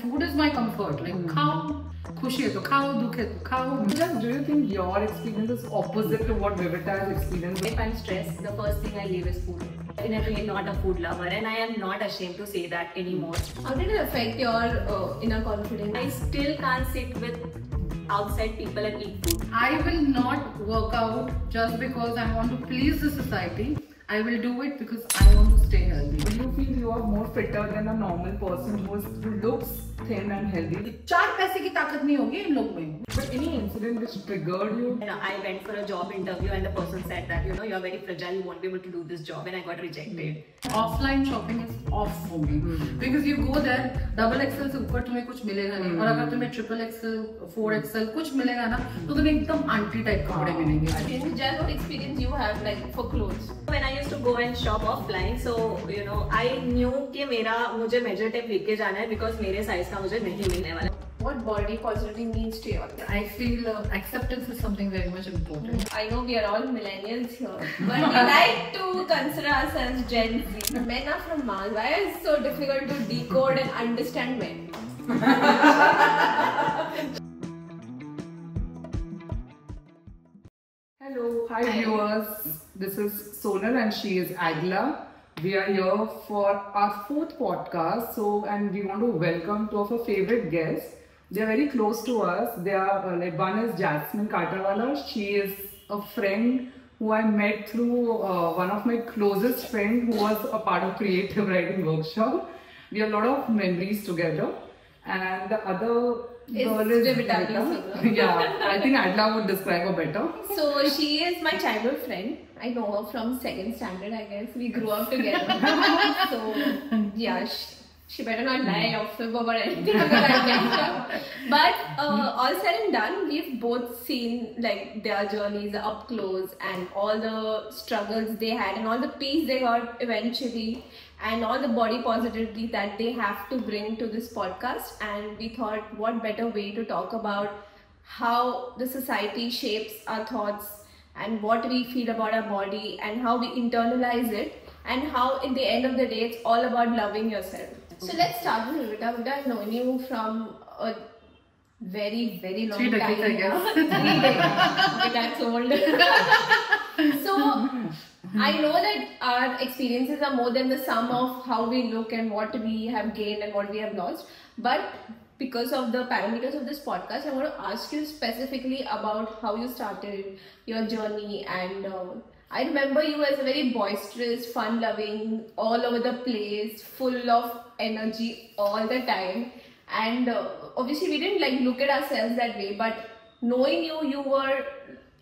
Food is my comfort. Like khao, खुशी है तो खाओ, दुख है तो खाओ. Do you think your experience is opposite to what Vivita has experienced? If I'm stressed, the first thing I leave is food. Definitely not a food lover, and I am not ashamed to say that anymore. How did it affect your inner confidence? I still can't sit with outside people and eat food. I will not work out just because I want to please the society. I will do it because I want to stay healthy. Do you feel you are more fitter than a normal person who looks thin and healthy? 4 पैसे की ताकत नहीं होगी इन लोग में. But any incident which triggered you? I went for a job interview and the person said that you're very fragile, you won't be able to do this job, and I got rejected. Offline shopping is off for me because you go there, double XL से ऊपर तुम्हें कुछ मिलेगा नहीं, और अगर तुम्हें triple XL, 4XL कुछ मिलेगा ना, तो तुम्हें एकदम आंटी टाइप कपड़े मिलेंगे. Just what experience you have like for clothes? When I used to go and shop offline, so I knew कि मुझे major tape लेके जाना है because मेरे size का मुझे नहीं मिलने वाला. What body positivity means to you? I feel acceptance is something very much important. I know we are all millennials here, but we like to consider ourselves Gen Z. Men are from Mars. Why is it so difficult to decode and understand men? Hello, hi viewers. This is Sonal and she is Agla. We are here for our 4th podcast. And we want to welcome 2 of our favorite guests. They are very close to us. They are one is Jasmine Katarwala. She is a friend who I met through one of my closest friends who was a part of creative writing workshop. We have a lot of memories together. And the other girl is Vivita. Yeah, I think Adla would describe her better. So she is my childhood friend. I know her from 2nd standard, I guess. We grew up together. So yeah, she better not lie or fib about anything about that. But all said and done, we've both seen like their journeys up close and all the struggles they had and all the peace they got eventually and all the body positivity that they have to bring to this podcast. And we thought what better way to talk about how the society shapes our thoughts and what we feel about our body and how we internalize it and how in the end of the day it's all about loving yourself. So let's start with Vivita. Vivita, I've known you from a very, very long 3 decades, time. I guess. 3 decades. Okay, that's old. So I know that our experiences are more than the sum of how we look and what we have gained and what we have lost. But because of the parameters of this podcast, I want to ask you specifically about how you started your journey. And I remember you as a very boisterous, fun-loving, all over the place, full of energy all the time. And obviously we didn't like look at ourselves that way, but knowing you, you were,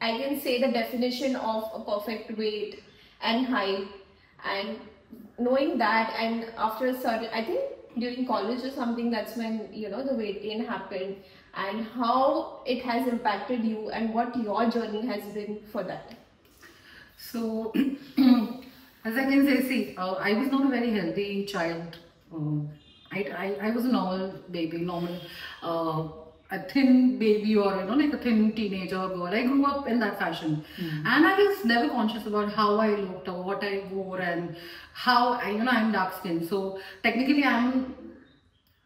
I can say, the definition of a perfect weight and height. And knowing that, and after a certain, I think during college or something, that's when the weight gain happened, and how it has impacted you and what your journey has been for that. So, as I can say, see, I was not a very healthy child. I was a normal baby, a thin baby, or like a thin teenager girl. I grew up in that fashion, and I was never conscious about how I looked or what I wore and how I'm dark skinned. So technically, I'm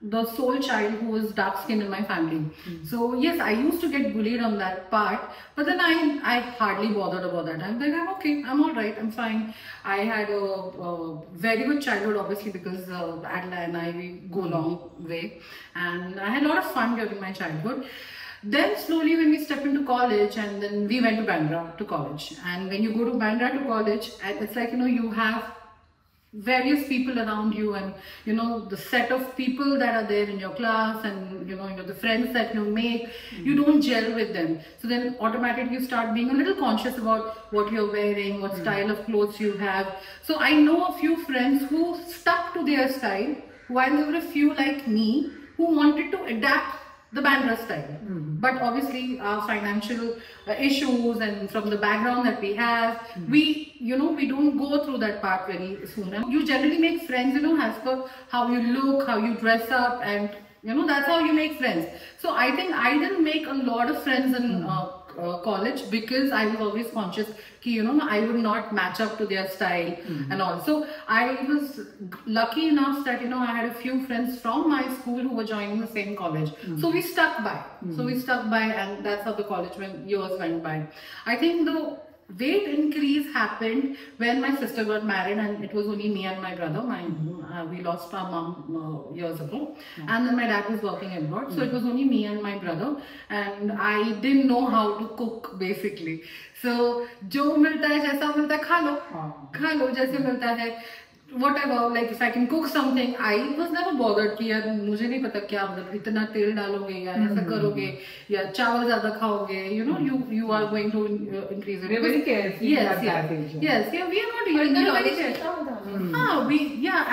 the sole child who was dark skinned in my family. So yes, I used to get bullied on that part, but then I hardly bothered about that. I'm like, I'm okay, I'm alright, I'm fine. I had a very good childhood, obviously, because Adla and I, we go a long way, and I had a lot of fun during my childhood. Then slowly when we stepped into college, and then we went to Bandra to college, and when you go to Bandra to college, it's like you have various people around you, and the set of people that are there in your class, and the friends that you make, you don't gel with them. So then automatically you start being a little conscious about what you're wearing, what style of clothes you have. So I know a few friends who stuck to their style, while there were a few like me who wanted to adapt the Bandra style. But obviously our financial issues and from the background that we have, we don't go through that part very soon. And you generally make friends, as per how you look, how you dress up, and that's how you make friends. So I think I didn't make a lot of friends in college because I was always conscious कि I would not match up to their style and also I was lucky enough that I had a few friends from my school who were joining the same college, so we stuck by. And that's how the college years went by. I think the weight increase happened when my sister got married, and it was only me and my brother. We lost our mom years ago, and then my dad was working abroad, so it was only me and my brother, and I didn't know how to cook basically. So जो मिलता है जैसा मिलता है खा लो जैसे मिलता है. Whatever, like if I can cook something, I was never bothered कि यार मुझे नहीं पता क्या मतलब इतना तेल डालोगे या ऐसा करोगे या चावल ज़्यादा खाओगे, you are going to increase it. We are very careful. Yes, we are not even very careful.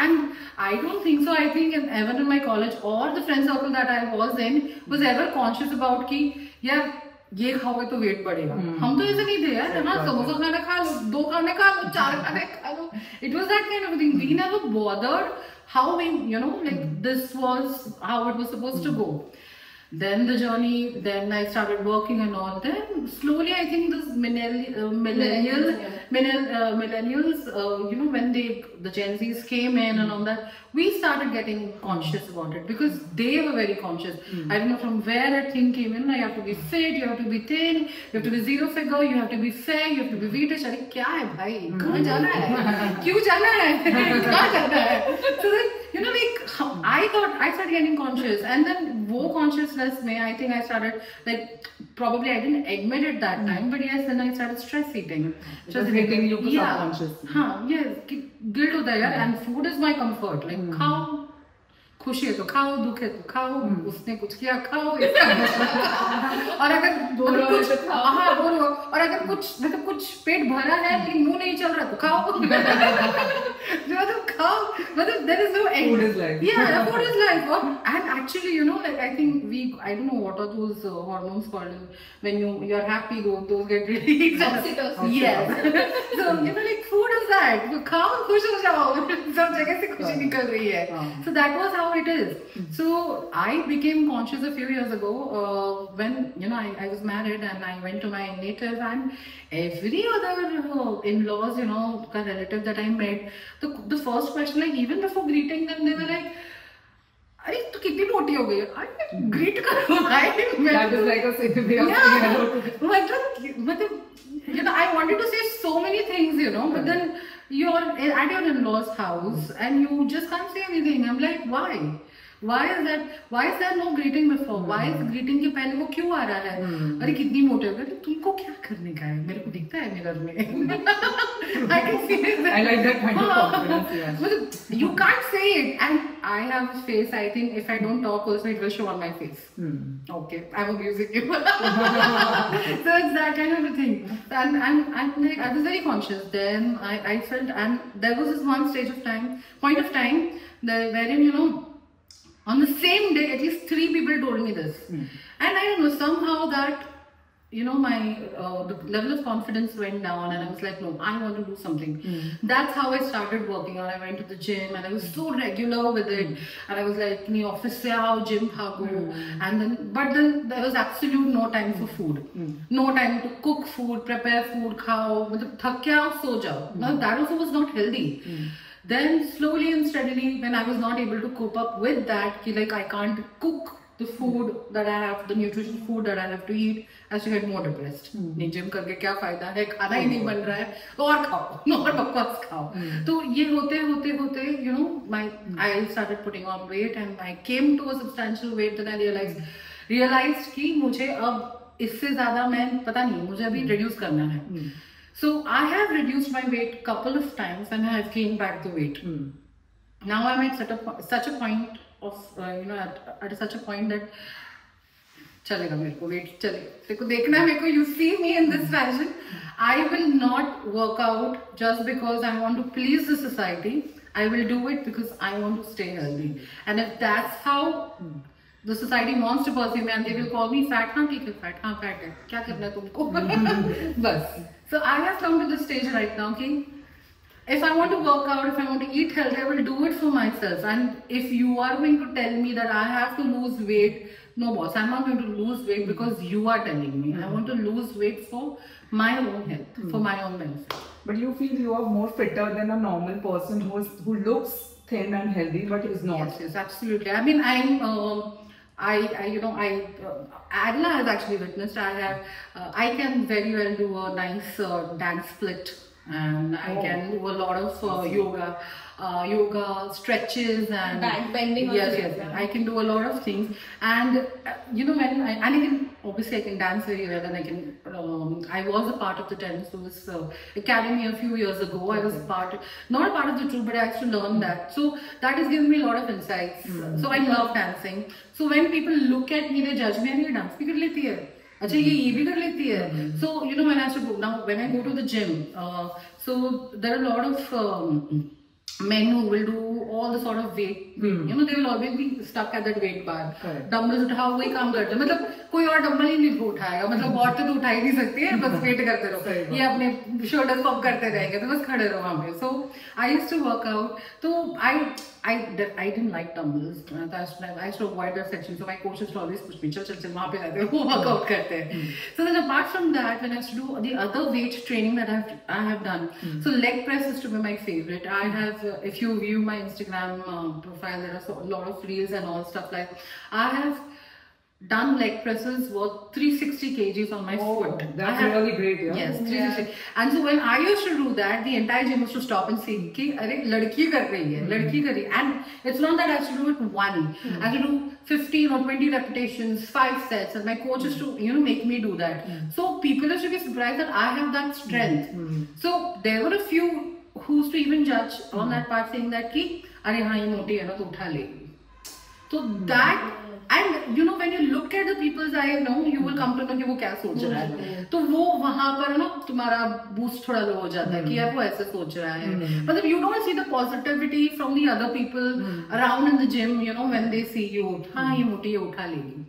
And I don't think so. I think even in my college or the friend circle that I was in was ever conscious about कि यार ये खाओगे तो wait बढ़ेगा. हम तो ऐसे नहीं थे यार, है ना, समोसा खाना खा लो, 2 खाने खा लो, 4 खाने खा लो. It was that kind of a thing. We never bothered how we, like this was how it was supposed to go. Then the journey, then I started working and all. Then slowly, I think this millennials, when the Gen Zs came in and all that, we started getting conscious about it because they were very conscious. I don't know from where that thing came in. You have to be fit, you have to be thin, you have to be zero figure, you have to be fair, you have to be British. अरे क्या है भाई? कहाँ जाना है? क्यों जाना है? कहाँ जाना है? So then, I thought I started getting conscious, and then वो consciousness में I think I started probably I didn't admit it that time, but yes, then I started stress eating. Just hitting you subconsciously. Yes, guilt होता है यार, and food is my comfort. Like खाओ, खुशी है तो खाओ, दुख है तो खाओ, उसने कुछ किया खाओ, और अगर बोलो और अगर कुछ पेट भरा है लेकिन मुंह नहीं चल रहा तो खाओ. There is no end. Food is life. Yeah, food is life. And actually, I think I don't know what are those hormones called when you are happy, those get released. Oxytocin. Yes. So food is that. तो खाओ खुश हो जाओ, सब जगह से खुशी निकल रही है. So that was how it is. So I became conscious a few years ago when I was married and I went to my native, and every other in-laws, the relative that I met, the first question, like even before greeting them, they were like, अरे तू कितनी मोटी हो गई? अरे greet करो भाई. That is like a safe way of saying hello. मतलब I wanted to say so many things, but then you're at your in-laws house and you just can't say anything. I'm like, why? Why is there no greeting before? Why is greeting के पहले वो क्यों आ रहा है? अरे कितनी मोटे हो गए? तुमको क्या करने का है? मेरे को दिखता है मिरर में. I can see it. I like that kind of confidence. Yeah. You can't say it, and I have a face. I think if I don't talk also, it will show on my face. Okay, I'm abusing you. So it's that kind of a thing. And I was very conscious. Then I felt, and there was this one point of time, wherein on the same day, at least 3 people told me this. And I don't know, somehow that, my the level of confidence went down, and I was like, no, I want to do something. That's how I started working out. I went to the gym and I was so regular with it. And I was like, office se aao, gym bhago. But then there was absolute no time for food. No time to cook food, prepare food, khao. Thak ke aao, so jao. Now that also was not healthy. Then slowly and steadily, when I was not able to cope up with that, I can't cook the food that I have, the nutritious food that I have to eat, I used to get more depressed. नहीं gym करके क्या फायदा है, खाना ही नहीं बन रहा है, और खाओ, और बकवास खाओ. तो ये होते I started putting on weight, and I came to a substantial weight. Then I realized कि मुझे अब इससे ज़्यादा मैं पता नहीं, मुझे अभी reduce करना है. So I have reduced my weight couple of times and I have gained back the weight. Now I'm at such a point of at such a point that चलेगा मेरे को weight चलेगा. तेरे को देखना है मेरे को. You see me in this fashion. I will not work out just because I want to please the society. I will do it because I want to stay healthy. And if that's how the society wants to perceive me, and they will call me fat, हाँ ठीक है fat, हाँ fat है, क्या करना है तुमको? बस. So I have come to this stage right now कि if I want to work out, if I want to eat healthy, I will do it for myself. And if you are going to tell me that I have to lose weight, no boss, I'm not going to lose weight because you are telling me. I want to lose weight for my own health, for my own benefit. But you feel you are more fitter than a normal person who looks thin and healthy but is not. Yes, absolutely. I mean, Adela has actually witnessed. I can very well do a nice dance split, and I can do a lot of yoga stretches and Back bending. Yes. I can do a lot of things, and when I can obviously I can dance very well, and I can. I was a part of the tennis academy a few years ago. I was not a part of the troupe, but I actually learned that. So that has given me a lot of insights. So I love dancing. So when people look at me, they judge me, and ये dance भी कर लेती है. अच्छा ये भी कर लेती है. So when I have to go now, when I go to the gym, so there are a lot of men who will do all the sort of weight. They will always be stuck at that weight bar. Dumbbells उठाओ वही काम करते हैं. मतलब कोई और dumbbell ही नहीं उठाएगा. मतलब औरतें तो उठा ही नहीं सकती है. बस वेट करते रहो. ये अपने शोल्डर्स पॉप करते रहेंगे. तो बस खड़े रहो वहाँ पे. So I used to work out. So I didn't like dumbbells. I used to avoid that section. So my coach used to always push me. चल वहाँ पे जाते हैं. वो workout करते हैं. So then apart from that, when I used to do the other weight training that I have done. So leg press used to be my favorite. I have, if you view my Instagram profile, there are a lot of reels and all stuff like. I have done leg presses worth 360 kgs on my foot. That's really great, yeah. Yes, 360. And so when I used to do that, the entire gym used to stop and say, "Ki, अरे लड़की कर रही है, लड़की कर रही है." And it's not that I have to do it one. I have to do 15 or 20 repetitions, 5 sets, and my coach used to make me do that. So people used to be surprised that I have that strength. So there were a few who used to even judge on that part, saying that कि अरे हाँ ये मोटी है ना तो उठा लेगी. So that. And when you look at the people's eye, you will come to know कि वो क्या सोच रहा है. तो वो वहाँ पर ना तुम्हारा boost थोड़ा लो हो जाता है कि यार वो ऐसे सोच रहा है. मतलब you don't see the positivity from the other people around in the gym, when they see you. हाँ ये मोटी है उठा लेगी.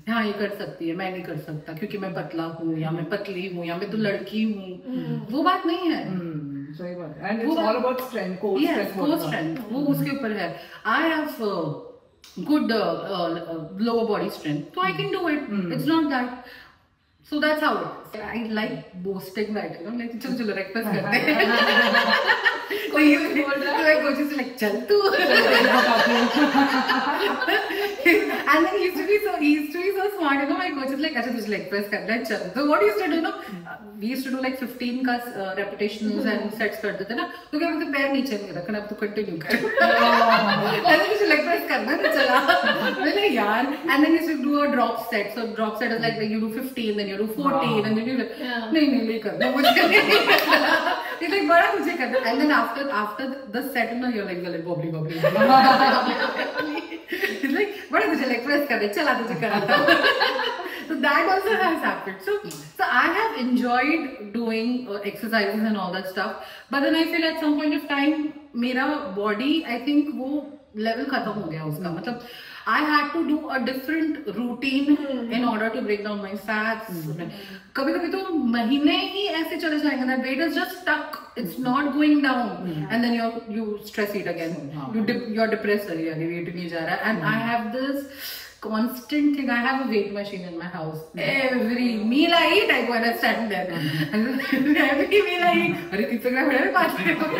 हाँ ये कर सकती है, मैं नहीं कर सकता क्योंकि मैं पतला हूँ या मैं पतली हूँ या मैं तो लड़की हूँ. वो बात नहीं है. सही बात है. And it's all about strength, core strength. Core strength. वो उसके ऊपर है. I have good lower body strength, so I can do it. It's not that. So that's how it is. I like boasting that, like चलो breakfast करते हैं. कोई बोल रहा है, कोई चीज़ like चल तू. And then he used to be so smart, my coach is like, अच्छा तुझे leg press करना है चल. So what he used to do, we used to do like 15 का repetitions and sets करते थे ना. तो क्या बोलते पैर नीचे नहीं रखना, अब तो continue कर. ऐसे तुझे leg press करना है तो चला. मैंने यार. And then he used to do a drop set. So drop set is like you do 15, then you do 14, and then you do नहीं करना मुझे करना. It's like बड़ा तुझे करना. And then after the set, you're like wobbly. It's like बड़ा तुझे leg press करना, चला तुझे कराता. So that also has happened. So I have enjoyed doing exercises and all that stuff. But then I feel at some point of time, मेरा body, I think वो level खत्म हो गया उसका. मतलब I had to do a different routine in order to break down my fats. कभी-कभी तो महीने ही ऐसे चले जाएंगे that weight is just stuck. It's not going down. And then you stress eat again. You're depressed. Weight नहीं जा रहा. And I have this constant thing. I have a weight machine in my house. Every meal I eat, I go and I stand there. Every meal I eat, अरे 300 ग्राम है 500 ग्राम.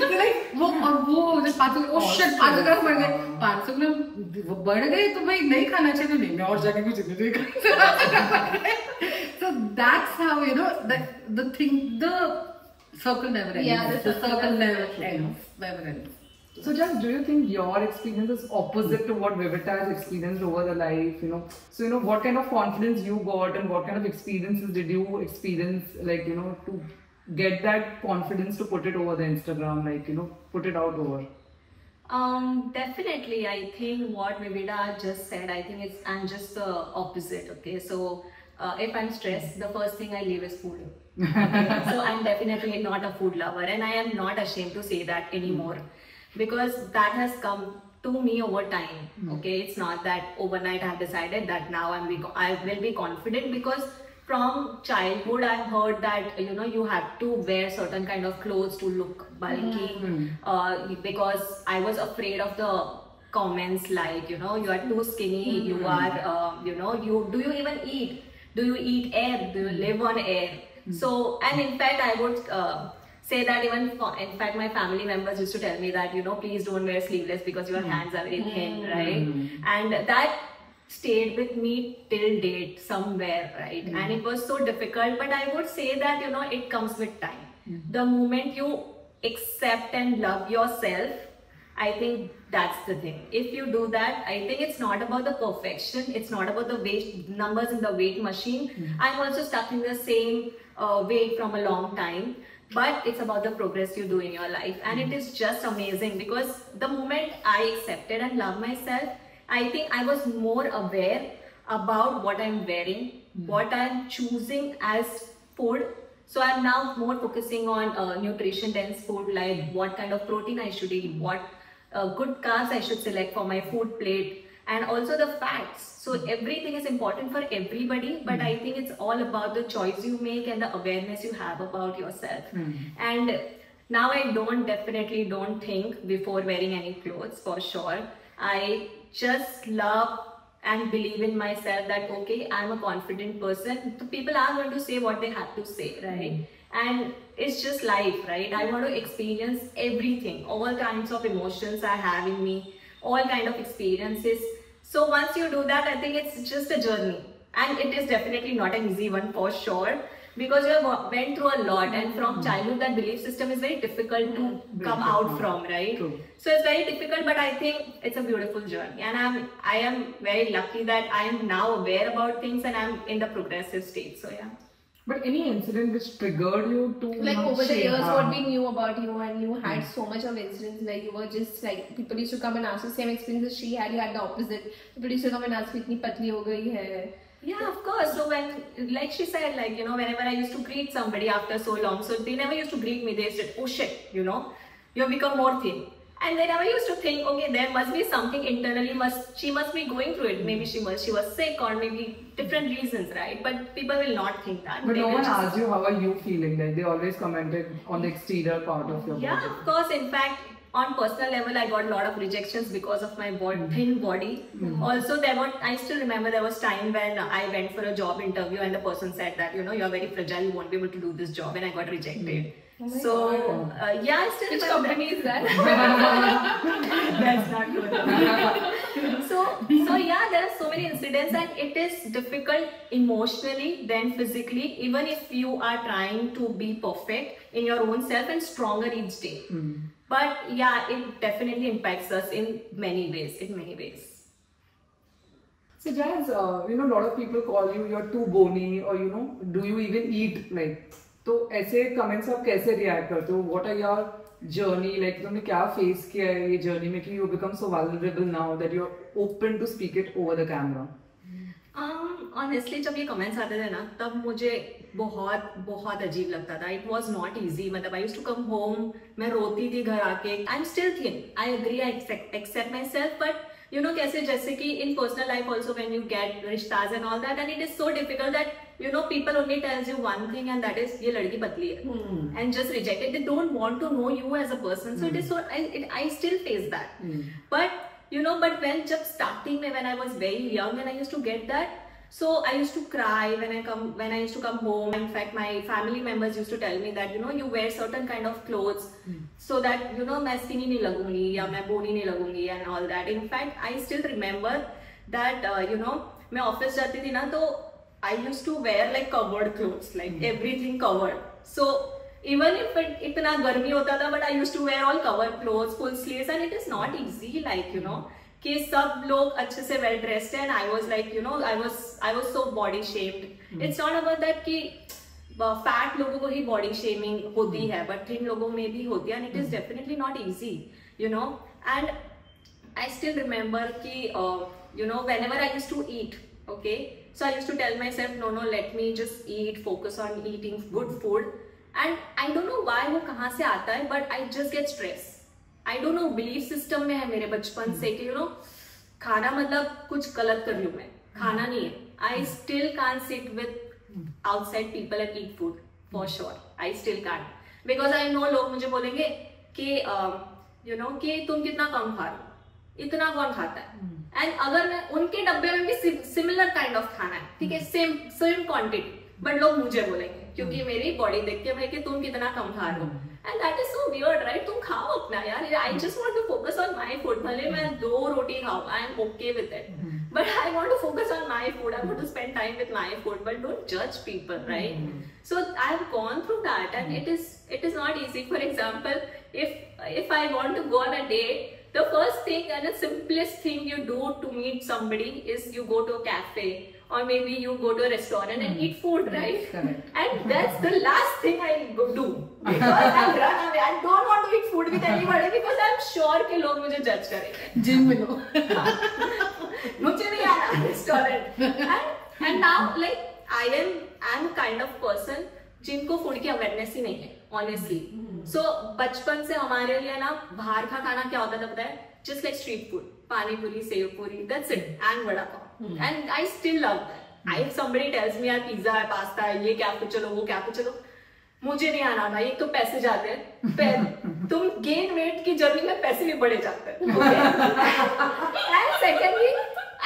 So like वो 500 oh shit 500 ग्राम बढ़ गए. 500 ग्राम बढ़ गए तो भाई नहीं खाना चाहिए नहीं मैं और जाके कुछ नहीं खाना. So that's how the thing, the circle never ends. Yeah, the circle never ends. So just do you think your experience is opposite to what Vivita has experienced over the life, So what kind of confidence you got and what kind of experiences did you experience, like, to get that confidence to put it over the Instagram, like, put it out over? Definitely, I think what Vivita just said, I think I'm just the opposite, okay? So if I'm stressed, the first thing I leave is food. Okay? So I'm definitely not a food lover, and I am not ashamed to say that anymore. Because that has come to me over time. Okay, it's not that overnight I have decided that now I will be confident, because from childhood I've heard that you have to wear certain kind of clothes to look bulky, because I was afraid of the comments like you are too skinny, you are do you even eat, do you eat air, do you live on air? So, and in fact I would say that even in fact my family members used to tell me that please don't wear sleeveless because your hands are very thin, right? And that stayed with me till date somewhere, right? And it was so difficult, but I would say that it comes with time. The moment you accept and love yourself, I think that's the thing. If you do that, I think it's not about the perfection, it's not about the weight numbers in the weight machine. I'm also stuck in the same weight from a long time, but it's about the progress you do in your life. And it is just amazing, because the moment I accepted and loved myself, I think I was more aware about what I'm wearing, what I'm choosing as food. So I'm now more focusing on nutrition dense food, like what kind of protein I should eat, what good carbs I should select for my food plate, and also the fats. So everything is important for everybody, but I think it's all about the choice you make and the awareness you have about yourself. And now I definitely don't think before wearing any clothes, for sure. I just love and believe in myself that okay, I'm a confident person. So people are going to say what they have to say, right? And it's just life, right? I want to experience everything, all kinds of emotions I have in me, all kind of experiences. So once you do that, I think it's just a journey, and it is definitely not an easy one, for sure, because you have went through a lot, and from childhood that belief system is very difficult to come out from, right? So it's very difficult, but I think it's a beautiful journey, and I am very lucky that I am now aware about things and I'm in the progressive state. So yeah. But any incident which triggered you to Like over the years, what we knew about you, and you had so much of incidents where you were just like, people used to come and ask you same experiences she had, you had the opposite. People used to come and ask you, "Itni patli ho gayi hai." Yeah, of course. So when, like she said, like, whenever I used to greet somebody after so long, so they never used to greet me. They said, "Oh shit, you have become more thin." And they never used to think, okay, there must be something internally, she must be going through it. Maybe she was sick, or maybe different reasons, right? But people will not think that. But no one asked you, how are you feeling? Like, they always commented on the exterior part of your body. Yeah, of course. In fact, on personal level, I got a lot of rejections because of my thin body. Also, I still remember there was time when I went for a job interview and the person said that, you're very fragile, you won't be able to do this job, and I got rejected. Oh my so, God. yeah, I still Which remember company is that? That's not good. So yeah, there are so many incidents, and it is difficult emotionally than physically, even if you are trying to be perfect in your own self and stronger each day. But yeah, it definitely impacts us in many ways. So Jazz, a lot of people call you, you're too bony, or do you even eat like? तो ऐसे comments आप कैसे react करते हो? What are your journey like? तुमने क्या face किया है ये जर्नी में कि you become so vulnerable now that you are open to speak it over the camera? Honestly जब ये कमेंट्स आते थे ना, तब मुझे बहुत अजीब लगता था. It was not easy. मतलब I used to come home, मैं रोती थी घर आके. I am still thin, I agree, I accept myself, but कैसे, जैसे कि in personal life also when you get rishtas and all that, and it is so difficult that people only tells you one thing, and that is ये लड़की पतली है, and just reject it. They don't want to know you as a person. So it is so, I still face that. But but when just starting when I was very young and I used to get that, so I used to cry when I used to come home. In fact, my family members used to tell me that you wear certain kind of clothes so that मैं skinny नहीं लगूंगी या मैं bony नहीं लगूंगी and all that. In fact, I still remember that मैं office जाती थी ना, तो I used to wear like covered clothes, like everything covered. So even if इतना गर्मी होता था, but I used to wear all covered clothes, full sleeves, and it is not easy, like कि सब लोग अच्छे से वेल ड्रेस्ड है, and I was like I was so body shamed. It's not about that कि fat लोगों को ही body shaming होती है, बट थिन लोगों में भी होती है, and it is definitely not easy, and I still remember कि whenever I used to eat, okay, so I used to tell myself, no, let me just eat, focus on eating good food, and I don't know why वो कहाँ से आता है, but I just get stressed. I don't know, belief system में है मेरे बचपन से कि खाना मतलब कुछ गलत कर रही हूँ मैं, खाना नहीं है. I still can't sit with outside people and eat food for sure. I still can't because I know लोग मुझे बोलेंगे कि you know कि तुम कितना कम खा रहे हो, इतना कौन खाता है. एंड अगर मैं उनके डब्बे में भी सिमिलर काइंड ऑफ खाना है, ठीक है, सेम क्वांटिटी, बट लोग मुझे बोलेंगे क्योंकि मेरी बॉडी देख के भाई कि तुम कितना कम खा रहे हो. And that is so weird, right? तुम खाओ अपना यार. I just want to focus on my food. भले मैं 2 रोटी खाऊं, I am okay with it, but I want to focus on my food. I want to spend time with my food, but don't जज people, right? So I have gone through that and it is not easy. For example, if I want to go on a date, the first thing and the simplest thing you do to meet somebody is you go to a cafe or maybe you go to a restaurant and eat food, right? Correct. And that's the last thing I go do because I run away. I don't want to eat food with anybody because I'm sure कि लोग मुझे judge करेंगे. Gym में लो. मुझे नहीं आना restaurant. And now like I'm kind of person जिनको food की अवेयरनेस ही नहीं है, ऑनेस्टली. सो बचपन से हमारे लिए ना बाहर का खाना क्या होता था पता है? जस्ट लाइक स्ट्रीट फूड, पानी पूरी, सेव पूरी, that's it, and vada pav. And I still love that. I somebody tells me यार पिज्जा है, पास्ता है, ये क्या कुछ चलो, वो क्या कुछ चलो, मुझे नहीं आना भाई. एक तो पैसे जाते हैं, तुम गेन वेट की जर्नी में पैसे भी बढ़े जाते हैं. And secondly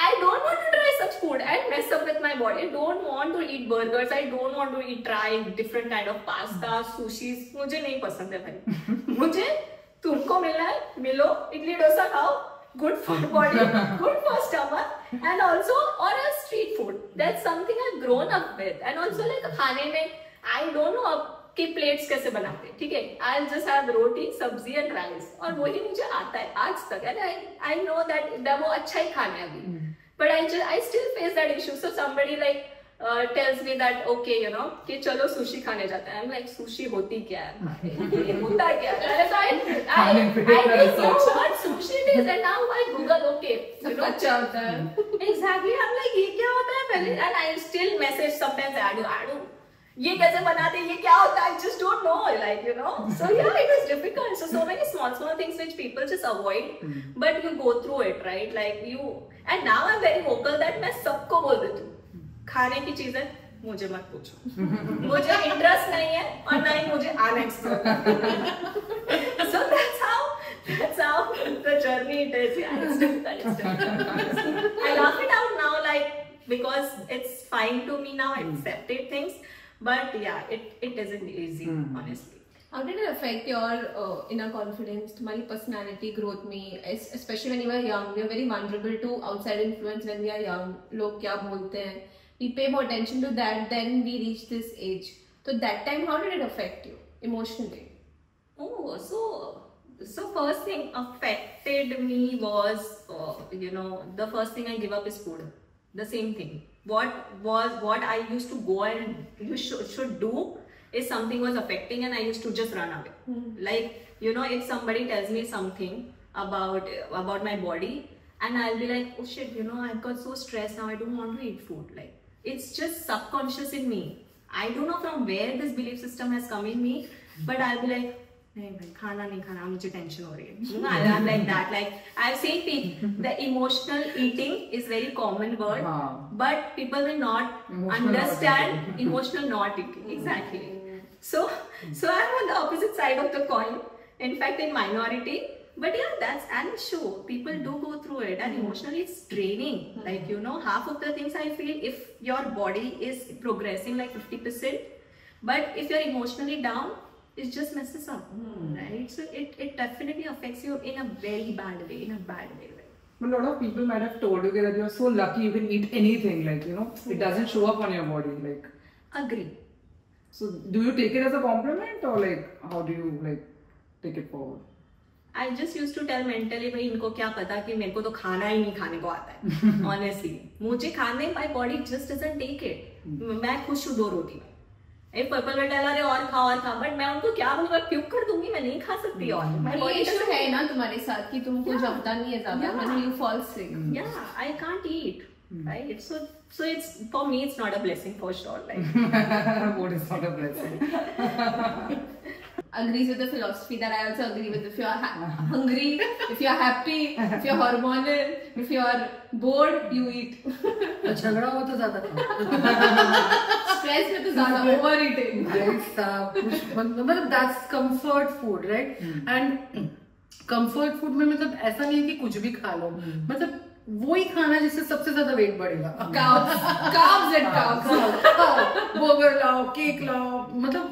I don't want to try such food and mess up with my body. I don't want to eat burgers. I don't want to try different kind of pasta, sushis. मुझे नहीं पसंद है भाई. मुझे तुमको मिलना है, मिलो, इडली डोसा खाओ, good for body, good for stomach, and also or a street food. That's something I've grown up with. And also like खाने में I don't know कि प्लेट्स कैसे बनाते हैं, ठीक है? I'll just have रोटी, सब्जी एंड राइस, और वही मुझे आता है आज तक. एंड I know that वो अच्छा ही खाना है अभी. But I still face that issue. So somebody like tells me that okay, you know, कि चलो sushi खाने जाते हैं. I'm like sushi होती क्या है? ये होता क्या है? So I didn't know what sushi is, and now I Google, okay, you know, अच्छा होता है. Exactly. I'm like ये क्या होता है पहले? And I still message sometimes Adu. ये कैसे बनाते हैं? ये क्या होता है? I just don't know, like, you know. So yeah, it was difficult. So many small things which people just avoid, but you go through it, right? Like you, and now I'm very vocal that मैं सबको बोल देती हूँ, खाने की चीजें मुझे मत पूछो. मुझे इंटरेस्ट नहीं है और ना ही मुझे आना है. So that's how the journey it is. Yeah, it's difficult. It's difficult. I laugh it out now, like, because it's fine to me now. I accepted things. But yeah, it isn't easy, honestly. How did it affect your inner confidence, तुम्हारी personality growth में, especially when you were young? We are very vulnerable to outside influence when we are young. लोग क्या बोलते हैं? We pay more attention to that. Then we reach this age. So that time, how did it affect you emotionally? Oh, so first thing affected me was, you know, the first thing I give up is food. The same thing. What I used to go and you should do is something was affecting and I used to just run away. Like, you know, if somebody tells me something about my body and I'll be like, oh shit, you know, I've got so stressed now, I don't want to eat food. Like, it's just subconscious in me. I don't know from where this belief system has come in me, but I'll be like, नहीं भाई खाना नहीं खाना, मुझे tension हो रही है. You know, I'm like that. Like I've seen the emotional eating is very common word, but people will not understand emotional not eating. Exactly. So I'm on the opposite side of the coin. In fact, in minority. But yeah, that's an issue. People do go through it, and emotionally it's draining. Like, you know, half of the things I feel, if your body is progressing like 50%, but if you're emotionally down, it just messes up, right? So it definitely affects you in a very bad way, But a lot of people might have told you that you're so lucky you can eat anything, like, you know, it doesn't show up on your body, like. Agree. So do you take it as a compliment or like how do you like take it forward? I just used to tell mentally, भाई इनको क्या पता कि मेरे को तो खाना ही नहीं खाने को आता है. Honestly, मुझे खाने my body just doesn't take it. मैं खुश हूँ 2 रोटी में. एक पर्पल बेटा ला रहे और खा, बट मैं उनको क्या बोलूँगा, प्यूक कर दूंगी, मैं नहीं खा सकती. और ये इशू है ना तुम्हारे साथ कि तुमको जमता नहीं है ज्यादा, when you fall sick. Yeah, I can't eat, right? So it's, for me it's not a blessing for sure. Like what is not a blessing? Agrees with the philosophy that I also agree with. If you are hungry, if you are happy, if you are hormonal, if you are bored, you eat. झगड़ा हो तो ज्यादा stress में तो ज्यादा over eating. मतलब that's comfort food right. And comfort food में मतलब ऐसा नहीं है कि कुछ भी खा लो, मतलब वही खाना जिससे सबसे ज्यादा वेट बढ़ेगा। कार्ब्स एंड कार्ब्स, बर्गर लाओ, केक लाओ, मतलब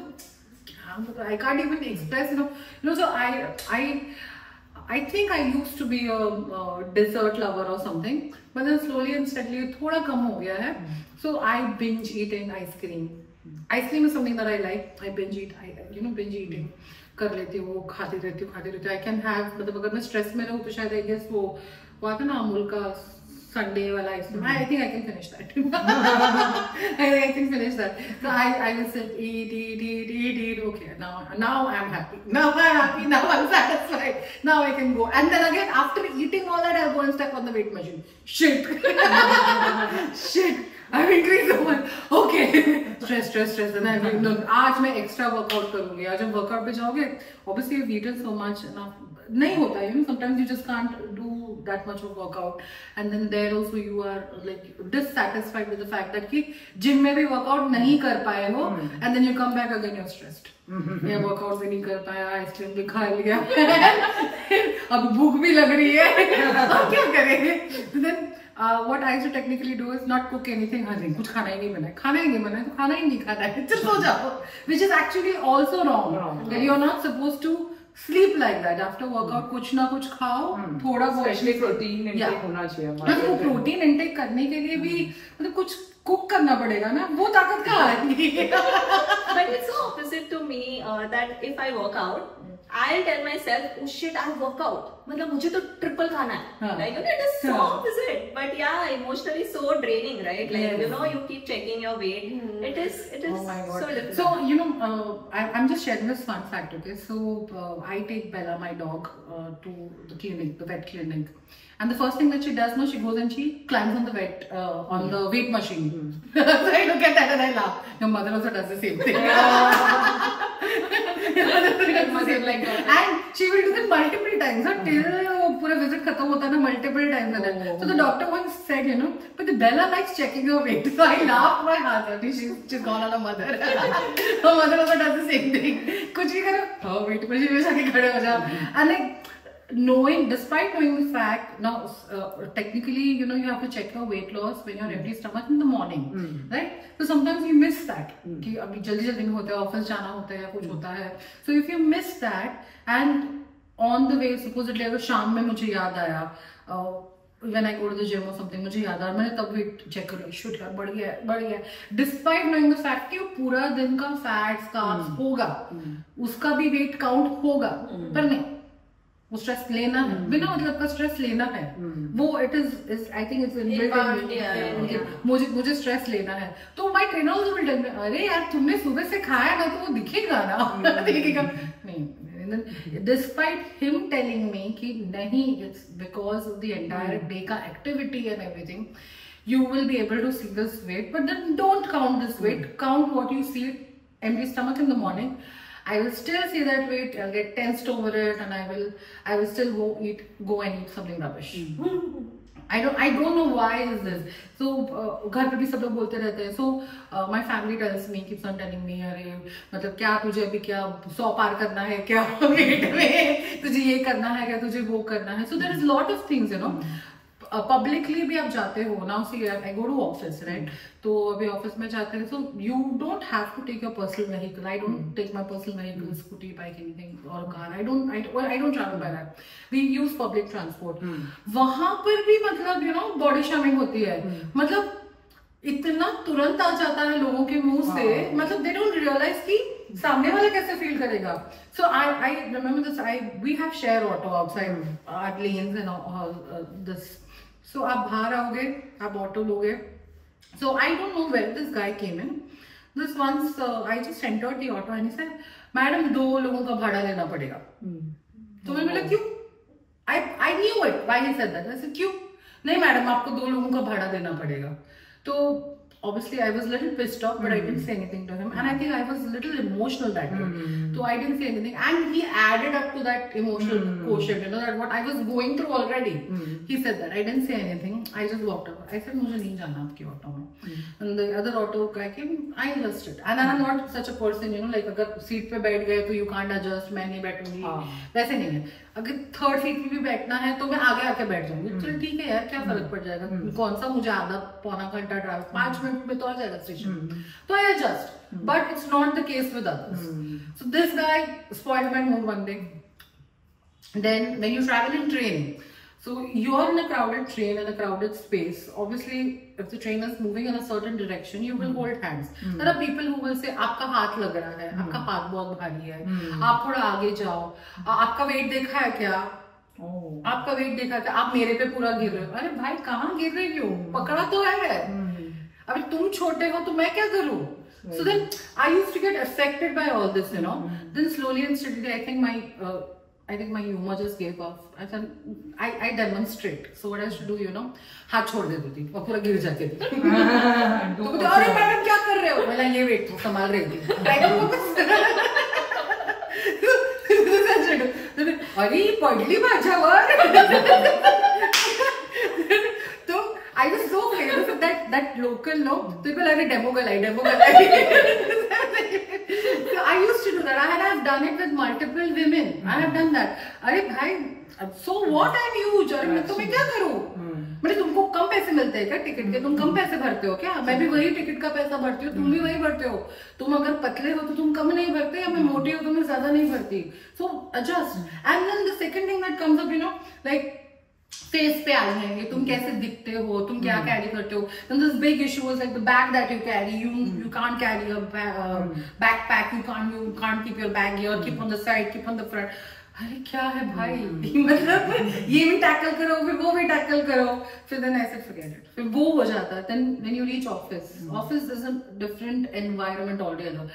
क्या, I can't even express you know. So I think I used to be a dessert lover or something, but then slowly and steadily थोड़ा कम हो गया है। So I binge eating ice cream. Ice cream is something that I like. I binge eat, binge eating कर लेती हूँ, खाती रहती हूँ। I can have, मतलब अगर मैं स्ट्रेस में रहूँ तो शायद I guess वो आता ना अमूल का संडे वाला ice cream, I think I can finish that. I can finish that. So I will sit, eat. Okay, now I'm happy. Now I'm satisfied. Now I can go. And then again, after eating all that, I'll go and step on the weight machine. Shit. I've increased so much. Okay. Stress. And I will, no, आज मैं extra workout करूँगी। आज हम workout पे जाओगे, obviously you've eaten so much enough. नहीं होता, sometimes you just can't do that much of workout, and then there also you are like dissatisfied with the fact that कि gym में भी workout नहीं कर पाए हो, and then you come back again you're stressed. ये workout भी नहीं कर पाया, आइसक्रीम भी खा लिया, अब भूख भी लग रही है, अब क्या करेंगे? Then what I used to technically do is not cook anything. हाँ जी, कुछ खाना ही नहीं बना है तो खाना ही नहीं खाना है, चल सो जाओ, which is actually also wrong. That you're not supposed to sleep like that after workout. कुछ ना कुछ खाओ, थोड़ा बहुत स्पेशली प्रोटीन इंटेक होना चाहिए हमारा। वो प्रोटीन इंटेक करने के लिए भी मतलब कुछ कुक करना पड़ेगा ना, वो ताकत कहाँ आएगी? But it's so opposite to me that if I work out, I'll tell myself, oh shit, I'll work out. मतलब मुझे तो ट्रिपल खाना है. Like, it is so opposite. But yeah, emotionally so draining, right? Like, you keep checking your weight. It is oh my God. so difficult. So, I'm just sharing this fun fact, okay? So, I take Bella, my dog, to the clinic, the vet clinic. And the first thing that she does, she goes and she climbs on the on the weight machine. So I look at that and I laugh. Your mother also does the same thing. And she will do that multiple times. So till pura visit khatam hota na, multiple times. So the doctor once said, but the Bella likes checking your weight. So I laughed my heart out. She's gone on her mother. Her mother also does the same thing. Kuch bhi karo, weight machine mein jaake khade ho jao. And like, despite knowing the fact, now technically, you have to check your weight loss when you're empty stomach in the morning, right? So sometimes you miss that. कि अभी जल्दी में होता है, office जाना होता है या कुछ होता है. So if you miss that, and on the way, supposedly अगर शाम में मुझे याद आया, when I go to the gym or something, मुझे याद आया, मैंने तब weight check कर लिया, shoot यार बढ़ गया. Despite knowing the fact कि पूरा दिन का fats, carbs होगा, उसका भी weight count होगा, पर नहीं. वो स्ट्रेस लेना है, बिना मतलब का स्ट्रेस लेना है, वो it is I think it's inbuilt. मुझे स्ट्रेस लेना है, तो my trainer also will tell me, अरे यार तुमने सुबह से खाया ना तो वो दिखेगा ना, दिखेगा नहीं। डिस्पाइट हिम टेलिंग मी कि नहीं, it's because of the entire day का activity and everything, you will be able to see this weight, but then don't count this weight, count what you see empty stomach in the morning. I will still see that weight, I'll get tensed over it, and I will still go and eat something rubbish. I don't know why is this. So घर पे भी सब लोग बोलते रहते हैं. So my family tells me, keeps on telling me, अरे मतलब क्या तुझे अभी क्या 100 पार करना है क्या weight में, तुझे ये करना है क्या, तुझे वो करना है. So there is lot of things, publicly भी आप जाते हो ना, see I go to office, right? तो अभी ऑफिस में जाते हैं, so you don't have to take your personal vehicle. I don't take my personal vehicle, scooty, bike, anything और car. I don't travel by that. We use public transport. वहां पर भी मतलब बॉडी शेमिंग होती है, मतलब इतना तुरंत आ जाता है लोगों के मुंह से, मतलब दे डोंट रियलाइज कि सामने वाला कैसे फील करेगा. So I remember this. We have share auto outside our lanes and this. So आप बाहर आओगे, आप ऑटो लोगे. So I don't know where this guy came in. This once I just entered the auto and he said, "madam 2 लोगों का भाड़ा लेना पड़ेगा." तो मैंने बोला क्यों? I knew it. Why he said that? I said क्यों? नहीं मैडम, आपको 2 लोगों का भाड़ा देना पड़ेगा. तो obviously I was a little pissed off, but I didn't say anything to him, and I think I was a little emotional that day, so I didn't say anything, and he added up to that emotional quotient, you know, that what I was going through already. He said that. I didn't say anything. I just walked out. I said, मुझे नहीं जाना आपकी auto में. And the other auto guy came. I adjusted, and I'm not such a person, you know, like अगर seat पे बैठ गए तो you can't adjust, मैं नहीं बैठूंगी, वैसे नहीं है. अगर थर्ड सीट पे भी बैठना है तो मैं आगे आके बैठ जाऊंगी. चल ठीक है यार, क्या फर्क पड़ जाएगा, कौन सा मुझे आधा पौना घंटा ड्राइव, 5 मिनट में तो आ जाएगा स्टेशन. तो आई adjust, but it's not the case with others. So this guy spoiled my mood one day. Then when you travel in train, so you're in a crowded train in a crowded space. Obviously, if the train is moving in a certain direction, you will hold hands. There are people who will say, "आपका हाथ लग रहा है, आपका हाथ बहुत भारी है, आप थोड़ा आगे जाओ, आपका वेट देखा है क्या? आपका वेट देखा क्या? आप मेरे पे पूरा गिर रहे हो." अरे भाई, कहाँ गिर रही हो? पकड़ा तो है. अभी तुम छोटे हो तो मैं क्या करूँ? So then I used to get affected by all this, you know. Then slowly and steadily, I think my humor just gave off. I demonstrate. So what I used to do, you know, हाथ छोड़ देती थी और पूरा गिर जाती थी. तो बोलते, अरे मैडम क्या कर रहे हो? मैं ये वेट संभाल रही थी. अरे पडली माझ्यावर. तो I was so famous of that local, no? People are demo galai. So I used to do that. I have done it with multiple women. I have done that. अरे भाई, so what I'm huge. अरे मैं तुम्हें क्या करूँ? मतलब तुमको कम पैसे मिलते हैं क्या टिकट के? तुम कम पैसे भरते हो क्या? मैं भी वही टिकट का पैसा भरती हूँ, तुम भी वही भरते हो. तुम अगर पतले हो तो तुम कम नहीं भरते, या मैं मोटी हो तो मैं ज्यादा नहीं भरती. So adjust. And then the second thing that comes up, you know, like face पे आ जाएंगे, तुम कैसे दिखते हो, तुम क्या कैरी करते हो. Then this big issue was like the bag that you carry. You can't carry a backpack. You can't keep your bag here. Keep on the side. Keep on the front. अरे क्या है भाई, मतलब ये भी tackle करो, फिर वो भी टैकल करो, फिर then I said forget it. फिर वो हो जाता है. Then when you reach office is a different environment altogether.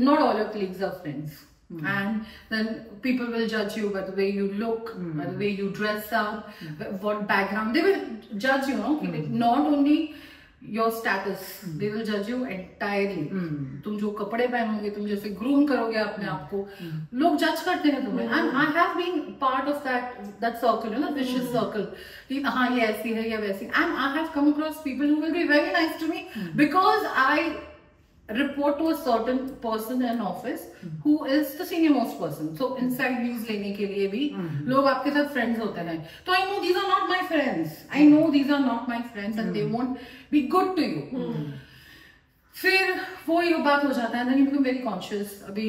Not all your colleagues are friends. And then people will judge you by the way you look, by the way you dress up, what background. They will judge you, no? Not only your status, they will judge you entirely. तुम जो कपड़े पहनोगे, तुम जैसे groom करोगे अपने आप को, लोग जज करते हैं तुम्हें. And I have been part of that circle, you know, vicious circle. कि हाँ ये ऐसी है या वैसी. And I have come across people who will be very nice to me because I report to a certain person in office who is the senior most person. So inside views लेने के लिए भी लोग आपके साथ friends होते हैं. तो I know these are not my friends. I know these are not my friends and they won't be good to you. फिर वो ये बात हो जाता है. Then you become very conscious. अभी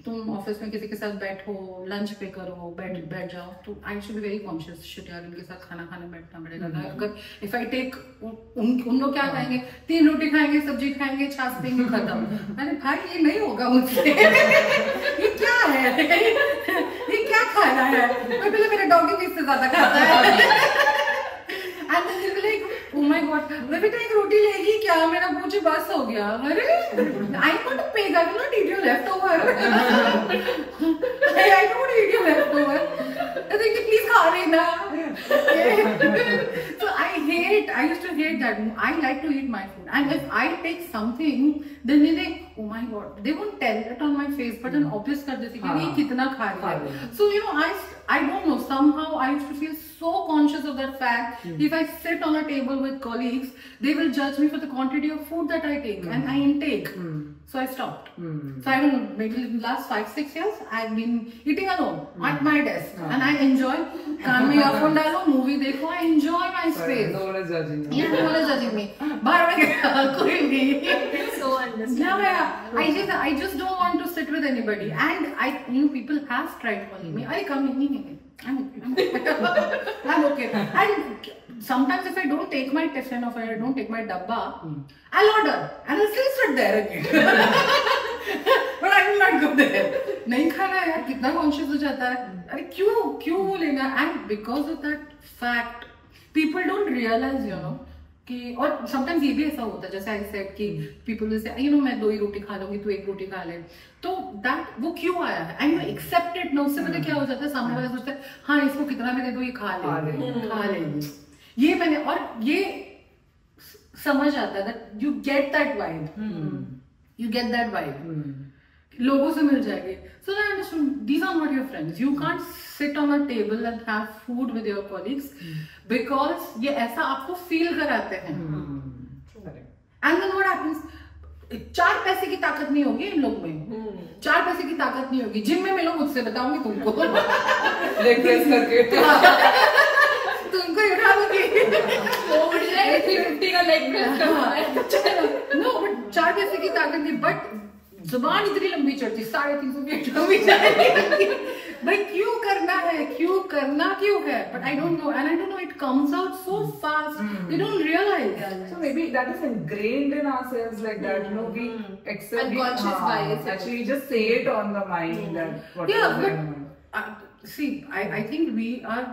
तुम ऑफिस में किसी के साथ बैठो, लंच पे करो, बैठ जाओ, तो I should be very conscious. Shit यार, इनके साथ खाना खाने बैठना पड़ेगा. अगर इफ आई टेक, उन लोग क्या खाएंगे? 3 रोटी खाएंगे, सब्जी खाएंगे, छाछ पीएंगे, खत्म. अरे भाई ये नहीं होगा मुझसे. ये क्या है? ये क्या खाना है? मैं पहले मेरे डॉगी भी इससे ज्यादा खाता है. And then they'll be like, oh my god, मैं बेटा एक रोटी लेगी क्या? मेरा मुझे बस हो गया. अरे I want to pay, I will not eat your leftover. I don't want to eat your leftover. I think please खा लेना. So I used to hate that. I like to eat my food, and if I take something, then they think, oh my god, they won't tell it on my face, but then obvious कर देते कि ये कितना खा रही है. So you know, I don't know, somehow I used to feel so conscious of that fact. If I sit on a table with colleagues, they will judge me for the quantity of food that I take and I intake. So I stopped. So I don't know, maybe in the last 5-6 years, I've been eating alone at my desk, and I enjoy. कान में earphone डालो, movie देखो, I enjoy my space. No one is judging you. Yeah, no one is judging me. बाहर में कोई नहीं. So understand. Yeah. I just don't want to sit with anybody. And people have tried calling me. I come in. I'm okay. And sometimes if I don't take my tiffin or if I don't take my dabba, I'll order and I'll still sit there again. But I will not go there. नहीं खाना है यार, कितना conscious हो जाता है. अरे क्यों लेना? And because of that fact, people don't realize, you know, कि और sometimes ये भी ऐसा होता है, जैसे I said कि people will say, you know, मैं 2 ही रोटी खा लूंगी, तू 1 रोटी खा ले. तो that वो क्यों आया है? And you accept it ना. उससे पता क्या हो जाता है, सामने वाला सोचता है हाँ इसको कितना भी दे दो ये खा लेगी. ये मैंने, और ये समझ आता है that you get that vibe, you get that vibe. लोगों से मिल जाएंगे. So I understand these are not your friends. You can't sit on a table and have food with your colleagues because ये ऐसा आपको feel कराते हैं. And then what happens? 4 पैसे की ताकत नहीं होगी इन लोग में. 4 पैसे की ताकत नहीं होगी. जिम में मिलो मुझसे, बताऊंगी तुमको. लेग प्रेस करके तुमको उठा दूंगी. 350 का लेग प्रेस करना है. No, but 4 पैसे की ताकत नहीं. But जुबान इतनी लंबी चढ़ती, 350 फीट लंबी जाएगी. भाई क्यों करना है, क्यों करना क्यों है? But I don't know, and I don't know, it comes out so fast. We don't realize. So maybe that is ingrained in ourselves like that. You know, we accept Unconscious bias. Actually, we just say it on the mind that what Yeah, is going on. but see, I think we are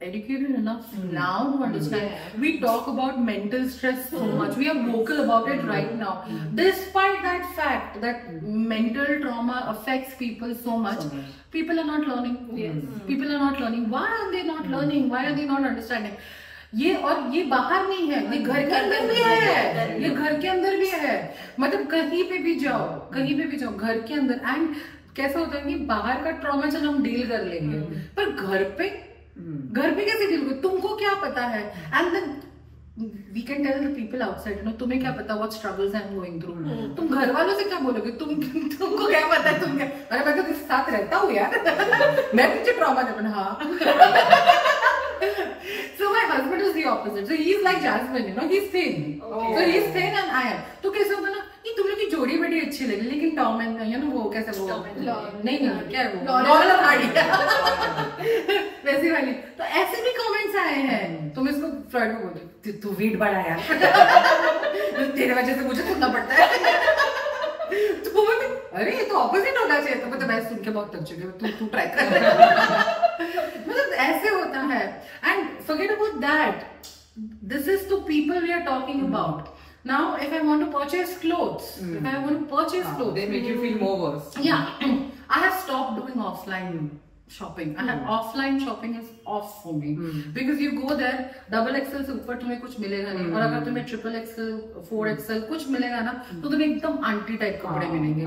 educated enough now to understand. We talk about mental stress so much. We are vocal about it right now. Despite that fact that mental trauma affects people so much, people are not learning. People are not learning. Why are they not learning? Why are they not understanding? ये बाहर नहीं है, ये घर के अंदर भी है. ये घर के अंदर भी है. मतलब कहीं पे भी जाओ घर के अंदर. एंड कैसा होता है कि बाहर का ट्रॉमा चलो हम डील कर लेंगे, पर घर पे कैसे डील करो? तुमको क्या पता है? And then we can tell the people outside, no तुम्हें क्या पता what struggles I am going through. तुम घर वालों से क्या बोलोगे? तुमको क्या पता है? तुम क्या, अरे मैं तो किसी साथ रहता हूँ यार. मैं मुझे ट्रॉमा नहीं. हाँ. So my husband is the opposite. So he's like Jasmine, you know, he's thin. So he's thin and I am. तो कैसे होता ना कि तुम लोग की जोड़ी बड़ी अच्छी लगी, लेकिन टॉम एंड यू नो वो कैसे वो नहीं क्या है वो लॉरेल और हार्डी वैसी वाली. तो ऐसे भी कमेंट्स आए हैं. तुम इसको फ्रॉड को बोलते तू वेट बढ़ा यार. तेरे वजह से मुझे सुनना पड़ता है. तो अरे ये तो ऑपोजिट होना चाहिए. तो मतलब मैं सुन के बहुत थक चुकी हूँ. तू ट्राई कर. मतलब ऐसे होता है. And forget about that. This is the people we are talking about. Now, if I want to purchase clothes, They make you feel more worse. Yeah, I have stopped doing offline shopping. Offline shopping is off for me because you go there, double XL से ऊपर तुम्हें कुछ मिलेगा नहीं, और अगर तुम्हें triple XL, 4XL कुछ मिलेगा ना, तो तुम्हें एकदम आंटी टाइप कपड़े मिलेंगे.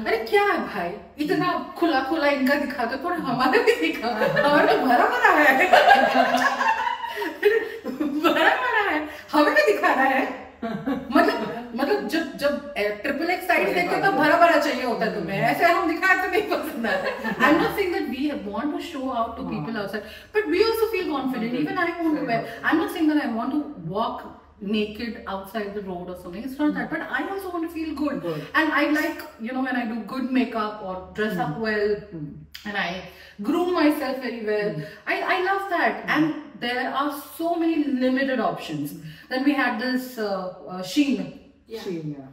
अरे क्या है भाई, इतना खुला खुला इनका दिखा दो, थोड़ा हमारा भी दिखा. हमारा तो भरा भरा है. भरा भरा है, हमें भी दिखाना है. मतलब जब ट्रिपल एक्स साइज देखते हो तो भरा भरा चाहिए होता है तुम्हें. ऐसे हम दिखाए तो नहीं पसंद आता. I am not saying that we want to show out to people outside, but we also feel confident. Even I want to wear. I am not saying that I want to walk naked outside the road or something. It's not that, but I also want to feel good. And I like, you know, when I do good makeup or dress up well and I groom myself very well. I love that. And there are so many limited options. Then we had this Shein. Shein, yeah.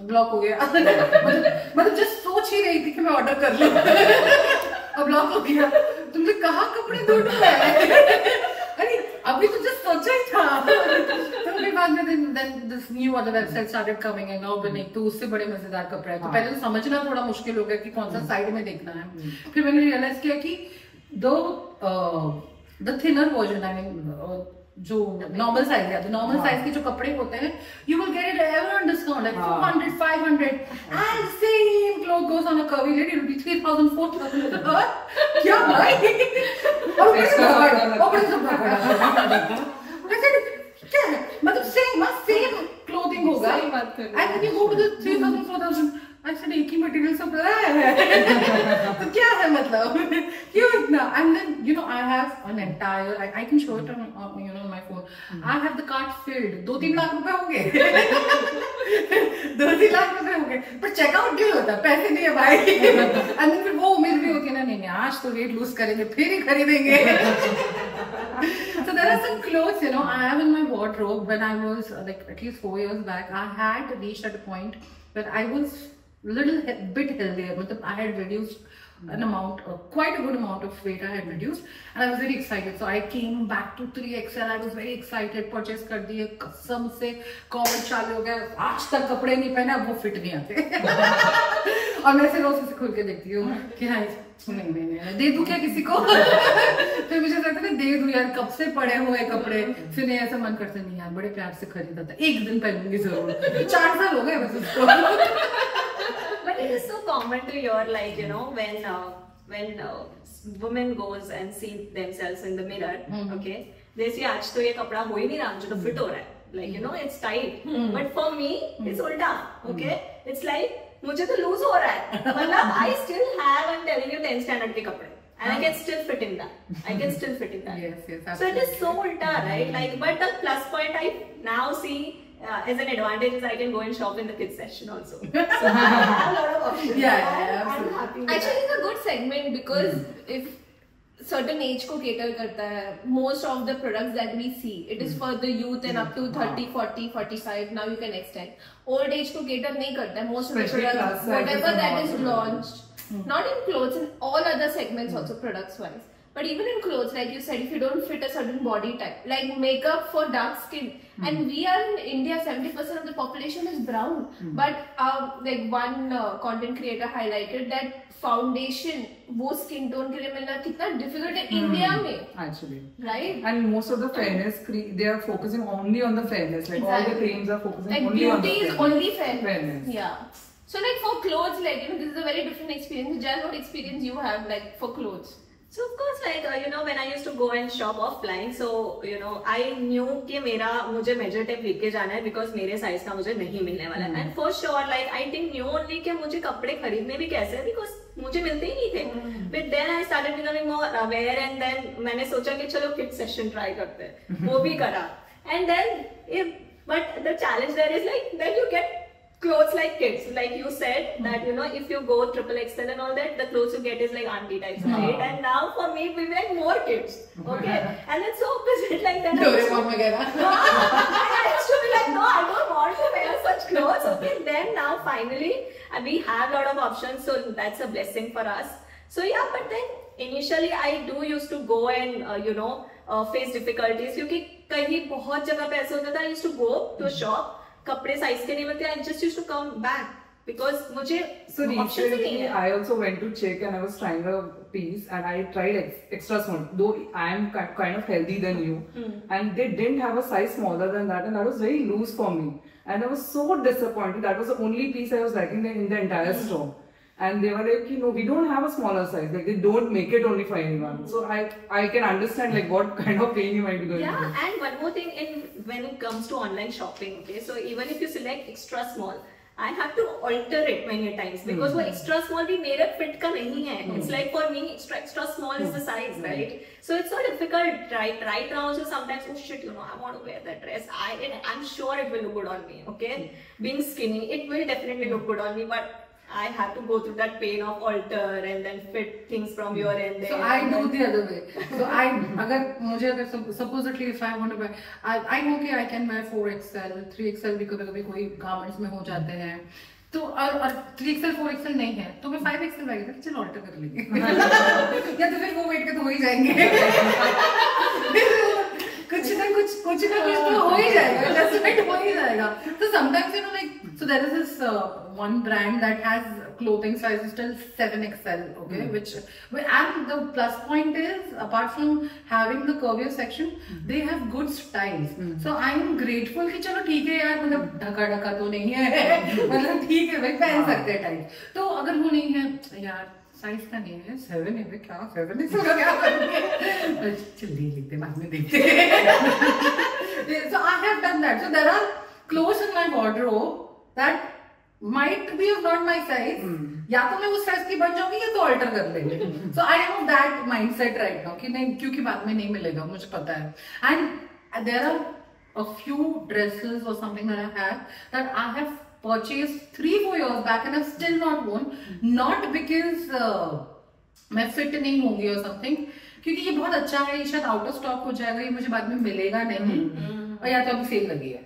Block हो गया. मतलब just सोच ही रही थी कि मैं order कर लूं. अब ब्लॉक हो गया. तुमने कहा कपड़े ढूंढ है. अरे अभी तो जस्ट सोचा ही था. तो फिर बाद में then this new other website started coming and now बने, तो उससे बड़े मजेदार कपड़े हैं. तो पहले तो समझना थोड़ा मुश्किल हो गया कि कौन सा साइड में देखना है. फिर मैंने रियलाइज किया कि the thinner version, I mean जो नॉर्मल साइज है, नॉर्मल साइज के जो कपड़े होते हैं, you will get it ever on discount like 400 500 and same cloth goes on a curvy lady, it will be 3000 4000. क्या भाई. और क्या है मतलब सेम क्लोथिंग होगा and then you go to the 3000 4000. अच्छा एक ही मटेरियल सब है. तो क्या है मतलब क्यों इतना. And then you know I have an entire, I can show it on you know my phone. I have the cart filled. 2-3 lakh रुपए होंगे. 2-3 लाख रुपए होंगे, पर चेकआउट नहीं होता, पैसे नहीं है भाई. एंड देन फिर वो उम्मीद भी होती है ना, नहीं आज तो वेट लूज करेंगे फिर ही खरीदेंगे. So there are some clothes, you know, I have in my wardrobe. When I was like at least 4 years back, I had reached at a point where I was little bit healthier. I had reduced an amount, quite a good amount of weight I had reduced, and I was very excited. So I came back to 3XL. I was very excited. Purchase कर दिए. कसम से COVID चालू हो गया. आज तक कपड़े नहीं पहने, अब वो फिट नहीं आते. और मैं ऐसे रोज से खुल के देखती हूँ कि हाँ नहीं नहीं नहीं दे दूं क्या किसी को फिर मुझे लगता है दे दूं यार, कब से पड़े हुए कपड़े, फिर नहीं ऐसा मन करता नहीं यार बड़े प्यार से खरीदा था, एक दिन पहनूंगी जरूर, 4 साल हो गए बस उसको। But it is so common to hear, like, you know, when women goes and see themselves in the mirror, okay, they say आज तो ये कपड़ा हो ही नहीं रहा, मुझे तो फिट हो रहा है, like, you know, it's tight. But for me, it's ulta, okay, it's like मुझे तो लूज हो रहा है, मतलब I still have, I'm telling you, 10th standard के कपड़े, and I can still fit in that. I can still fit in that. Yes, yes, So it is so ulta, right? Like, but the plus point I now see as an advantage is I can go and shop in the kids section also. So I have a lot of options. Yeah, I'm absolutely. happy with Actually, that. it's a good segment because if certain age को cater करता है, most of the products that we see, it is for the youth and up to 30, 40, 45. Now you can extend. Old age को cater नहीं करता है. Most of the Especially products, plus sizes whatever and that all is that. launched, not in clothes, in all other segments also products wise. But even in clothes, like you said, if you don't fit a certain body type, like makeup for dark skin, and we are in India, 70% of the population is brown. But like one content creator highlighted that foundation, वो skin tone के लिए मिलना कितना difficult है India में, Actually. right? And most of the fairness, they are focusing only on the fairness. Like all the Exactly. creams are focusing Like only on the beauty is fairness. only fairness. Fairness. Yeah. So like for clothes, like, you know, this is a very different experience. Jan, what experience you have like for clothes? So of course, like, you know, when I used to go and shop offline, so, you know, I knew कि मुझे measure tape लेके जाना है because मेरे size का मुझे नहीं मिलने वाला है. And for sure, like, I didn't knew only कि मुझे कपड़े खरीदने भी कैसे हैं because मुझे मिलते ही नहीं थे. But then I started becoming more aware, and then मैंने सोचा कि चलो kids session try करते हैं. वो भी करा. And then, but the challenge there is like, then you get clothes like kids, like you said that, you know, if you go triple XL and all that, the clothes you get is like auntie types, right? And now for me, we like more kids, okay? And it's so opposite, like that. Doraemon वगैरह। I used to be like, no, I don't want to wear such clothes. Okay, then now finally we have a lot of options, so that's a blessing for us. So yeah, but then initially I do used to go and you know, face difficulties क्योंकि कहीं बहुत जगह पे ऐसे होता था. I used to go to a shop, कपड़े size के नहीं मिलते, I just used to come back because मुझे So options ही नहीं recently, है. I also went to check and I was trying a piece and I tried extra small. Though I am kind of healthy than you, and they didn't have a size smaller than that, and that was very loose for me. And I was so disappointed. That was the only piece I was liking in the entire store. And they were like, you know, we don't have a smaller size. Like they don't make it only for anyone. So I can understand like what kind of pain you might be going Yeah, through. and one more thing, when it comes to online shopping, okay, so even if you select extra small, I have to alter it many times because वो extra small भी मेरे fit का नहीं है. It's like for me extra small is the size, right? So it's so difficult. Right now also sometimes, oh shit, you know, I want to wear that dress. I'm sure it will look good on me. Okay, being skinny, it will definitely look good on me, but I have to go through that pain of alter and then fit things from your end. So I do the other way. So अगर supposedly if I want to buy, I know कि I can buy 4XL, 3XL भी कभी कोई garments में हो जाते हैं. तो और 3XL 4XL नहीं है तो मैं 5XL बैग में चलो ऑल्टर कर लेंगे या तो फिर वो वेट के तो हो ही जाएंगे. कुछ ना कुछ तो हो ही जाएगा, एडजस्टमेंट हो ही जाएगा. So sometimes, you know, like, so there is this one brand that has clothing sizes till 7XL, okay, and the plus point is, apart from having the curvier section, they have good styles. So I am grateful कि चलो ठीक है यार, मतलब ढका तो नहीं है, मतलब ठीक है भाई पहन सकते हैं टाइप. तो अगर वो नहीं है यार, साइज का नहीं है, 7 है क्या, 7 है क्या करेंगे, चल लेते बाद में देखते हैं. So I have done that. So there are clothes in my wardrobe that might be of not my size. या तो मैं उस साइज की बन जाऊंगी या तो अल्टर कर लेंगे. So I am of that mindset right now कि नहीं, क्योंकि बाद में नहीं मिलेगा, मुझे पता है. And there are a few dresses or something that I have that I have purchased 3-4 years back and I've still not worn, not because मैं fit नहीं होंगी or something, क्योंकि ये बहुत अच्छा है, ये शायद आउट ऑफ स्टॉक हो जाएगा, ये मुझे बाद में मिलेगा नहीं, और या तो अभी सेल लगी है.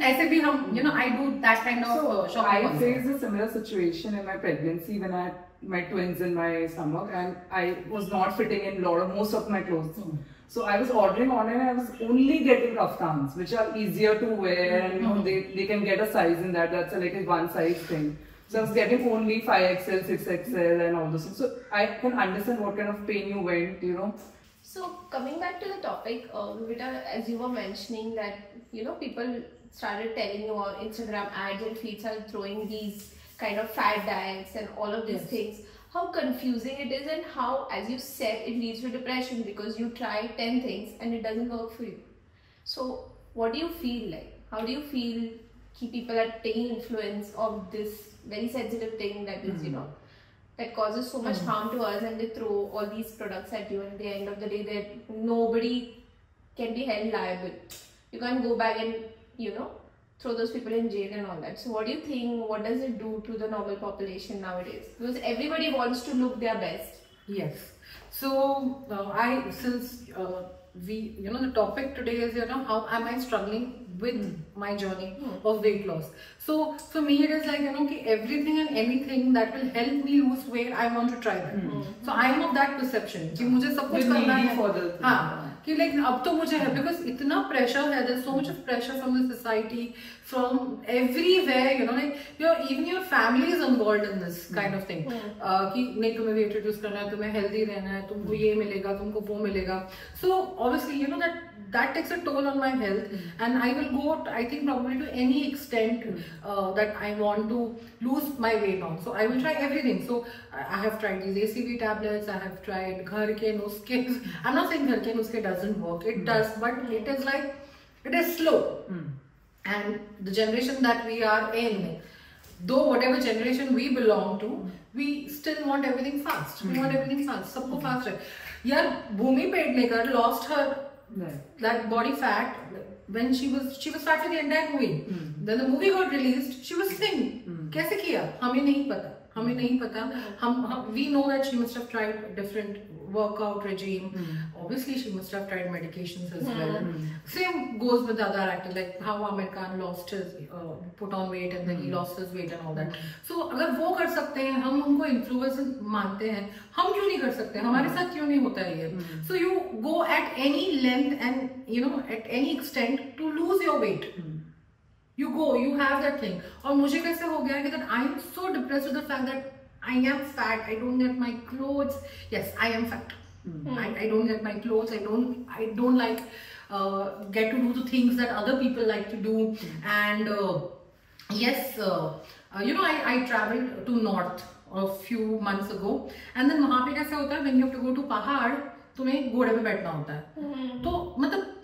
ऐसे भी हम, you know, I do that kind of shopping. I faced a similar situation in my pregnancy when I had my twins in my stomach and I was not fitting in most of my clothes. So I was ordering online and I was only getting kaftans, which are easier to wear and you know they can get a size in that. That's like a one size thing. So I was getting only 5XL, 6XL and all those things. So I can understand what kind of pain you went, you know. So coming back to the topic, Vita, as you were mentioning that, you know, people started telling you on Instagram ads and feeds are throwing these kind of fad diets and all of these things. How confusing it is, and how, as you said, it leads to depression because you try 10 things and it doesn't work for you. So what do you feel like? How do you feel people are taking influence of this very sensitive thing that is, you know, that causes so much harm to us, and they throw all these products at you, and at the end of the day that nobody can be held liable. You can't go back and, you know, throw those people in jail and all that. So what do you think, what does it do to the normal population nowadays? Because everybody wants to look their best. Yes. So we, you know, the topic today is, you know, how am I struggling with my journey of weight loss. So for me it is like, you know, कि everything and anything that will help me lose weight, I want to try that. So I am of that perception कि मुझे सब कुछ करना है. हाँ, कि like अब तो मुझे है, because इतना pressure है, there's so much of pressure from the society, from everywhere, you know, like even your family is involved in this kind of thing. कि नहीं तुम्हें weight reduce करना है, तुम्हें healthy रहना है, तुमको ये मिलेगा, तुमको वो मिलेगा. So obviously, you know, that takes a toll on my health, and I will go, I think, probably to any extent that I want to lose my weight on. So I will try everything. So I have tried these ACV tablets, I have tried ghar ke nuske. I'm not saying ghar ke nuske doesn't work, it does, but it is like, it is slow. And the generation that we are in, though whatever generation we belong to, we still want everything fast. We want everything fast. Sabko fast hai. Yeah, Bhumi Pednekar lost her that body fat when she was fat for the entire movie. Then the movie got released, she was thin. कैसे किया? हमें नहीं पता. We know that she must have tried different workout regime. Obviously she must have tried medications as well. Same goes with other actors, like how Aamir Khan lost his put on weight and then he lost his weight and all that. So अगर वो कर सकते हैं, हम उनको influencer मानते हैं, हम क्यों नहीं कर सकते? हमारे साथ क्यों नहीं होता है ये? So you go at any length and, you know, at any extent to lose your weight. You go, you have that thing. और मुझे कैसे हो गया कि that I am so depressed with the fact that I am fat, I don't get my clothes. Yes, I am fat. I don't get my clothes. I don't like get to do the things that other people like to do. And yes, you know, I traveled to North a few months ago, and then वहाँ पे कैसे होता है, when you have to go to पहाड़, तुम्हें घोड़े पे बैठना होता है. तो मतलब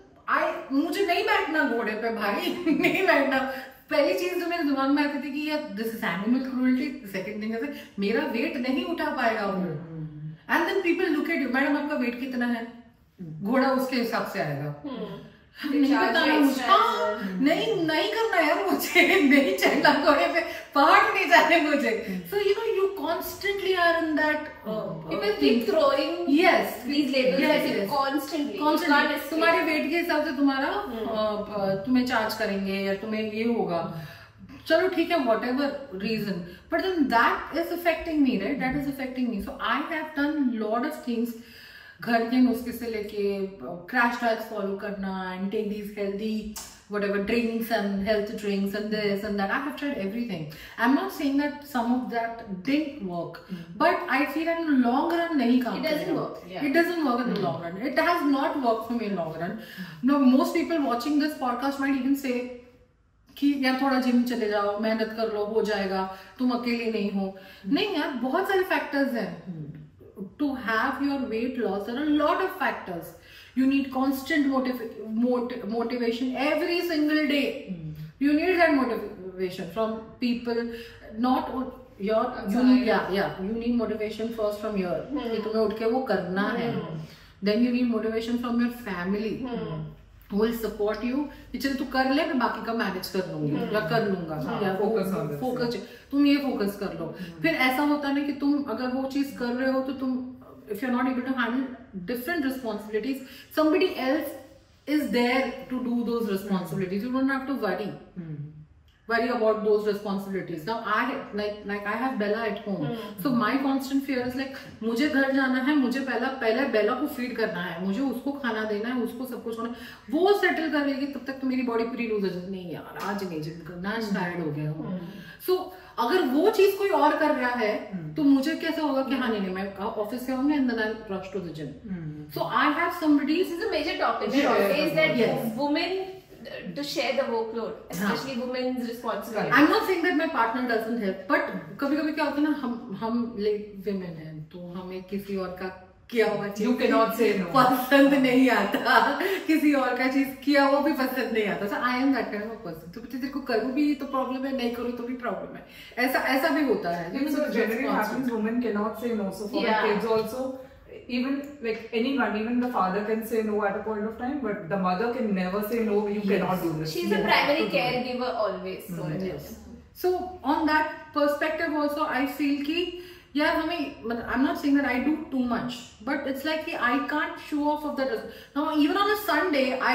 मुझे नहीं बैठना घोड़े पे भाई, नहीं बैठना. पहली चीज जो मेरे दिमाग में आती थी कि यार this is animal cruelty. Second thing है मेरा वेट नहीं उठा पाएगा वो. And then people look at you, madam आपका वेट कितना है? घोड़ा उसके हिसाब से आएगा. नहीं बताना मुझे, नहीं करना यार मुझे, नहीं चढ़ना घोड़े पे, पहाड़ नहीं जाने मुझे. So you know, you constantly are in that. People keep throwing these labels constantly. तुम्हारे वेट के हिसाब से तुम्हें चार्ज करेंगे या तुम्हें ये होगा. चलो ठीक है, whatever reason, but then that is affecting me, right? That is affecting me. So I have done lot of things. घर के नुस्खे से लेके क्रैश डाइट्स फॉलो करना and take these healthy whatever drinks and health drinks and this and that. I have tried everything. I'm not saying that some of that didn't work, but I feel in the long run nahi kaam it doesn't work. It doesn't work in the long run. It has not worked for me in the long run. Now most people watching this podcast might even say कि यार थोड़ा gym चले जाओ, मेहनत कर लो, हो जाएगा, तुम अकेले नहीं हो. नहीं यार, बहुत सारे फैक्टर्स हैं. To have your weight loss, there are a lot of factors. You need constant motivation every single day. You need that motivation from people, not your. You need motivation first from your. कि तुम्हें उठ के वो करना है. Then you need motivation from your family. Who will support you. कि चल तू कर ले, मैं बाकी का मैनेज कर लूंगी या कर लूंगा, या फोकस तुम ये फोकस कर लो. फिर ऐसा होता है ना कि तुम अगर वो चीज कर रहे हो तो तुम, if you're not able to handle different responsibilities, somebody else is there to do those responsibilities. You don't have to worry. worry about those responsibilities. Now I I have Bella at home, so my constant fear is like मुझे घर जाना है, मुझे पहले बेला को feed करना है, मुझे उसको खाना देना है, उसको सब कुछ होना, वो सेटल कर लेगी तब तक तो मेरी बॉडी पूरी लूज हो जाती, नहीं यार आज नहीं जिम करना, आज टायर्ड हो गया हूँ. सो अगर वो चीज कोई और कर रहा है तो मुझे कैसे होगा कि हाँ नहीं मैं ऑफिस से आऊंगी and then I'll rush to the gym. So I have somebody. This is a major topic. Is that women to share the workload, especially women's responsibility. I'm not saying that my partner doesn't help, but कभी-कभी क्या होता है ना, हम like women हैं तो हमें किसी और का किया हुआ चीज You cannot say no. पसंद नहीं आता, किसी और का चीज किया हुआ भी पसंद नहीं आता. So I am that kind of a person. तो तेरे को करूँ भी तो प्रॉब्लम है, नहीं करूँ तो भी प्रॉब्लम है. ऐसा भी होता है. So generally happens, women cannot say no. So for the kids also, even like anyone, even the father can say no at a point of time, but the mother can never say no. You cannot do this. She's a primary caregiver always. So Yes. So on that perspective also, I feel कि यार हमें, I'm not saying that I do too much, but it's like I can't show off of that. Now even on a Sunday, I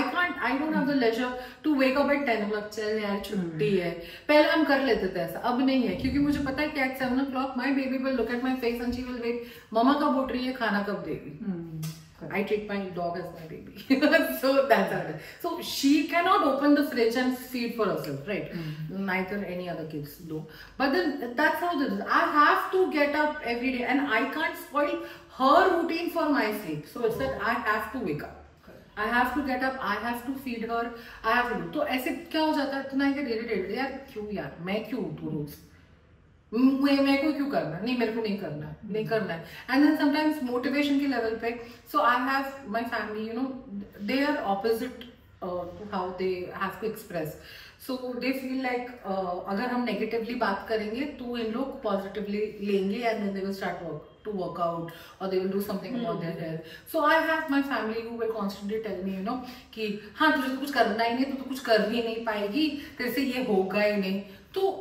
don't have the leisure to wake up at 10 o'clock. चल यार छुट्टी है. पहले हम कर लेते थे ऐसा, अब नहीं है क्योंकि मुझे पता है कि at 7 o'clock my baby will look at my face and she will wait. मम्मा कब उठ रही है, खाना कब देगी. I treat my dog as my baby. So that's how it is. So she cannot open the fridge and feed for herself, right? Neither any other kids do. But then that's how it is. I have to get up every day and I can't spoil her routine for my sleep. So it's that I have to wake up. I have to get up, I have to feed her, I have to do. तो ऐसे क्या हो जाता है, तो ना get irritated. यार क्यों यार, मैं क्यों उठूँ रोज? मेरे को क्यों करना है, नहीं मेरे को नहीं करना है. एंड देन समटाइम्स मोटिवेशन के लेवल पे, so I have my family, you know, they are opposite to how they have to express. So they feel like अगर हम नेगेटिवली बात करेंगे तो इन लोग पॉजिटिवली लेंगे and then they will start to work out or they will do something about their health. So I have my family who will constantly tell me, you know, कि हाँ तुझे तो कुछ करना ही नहीं, तो कुछ कर ही नहीं पाएगी, तेरे से ये होगा ही नहीं. तो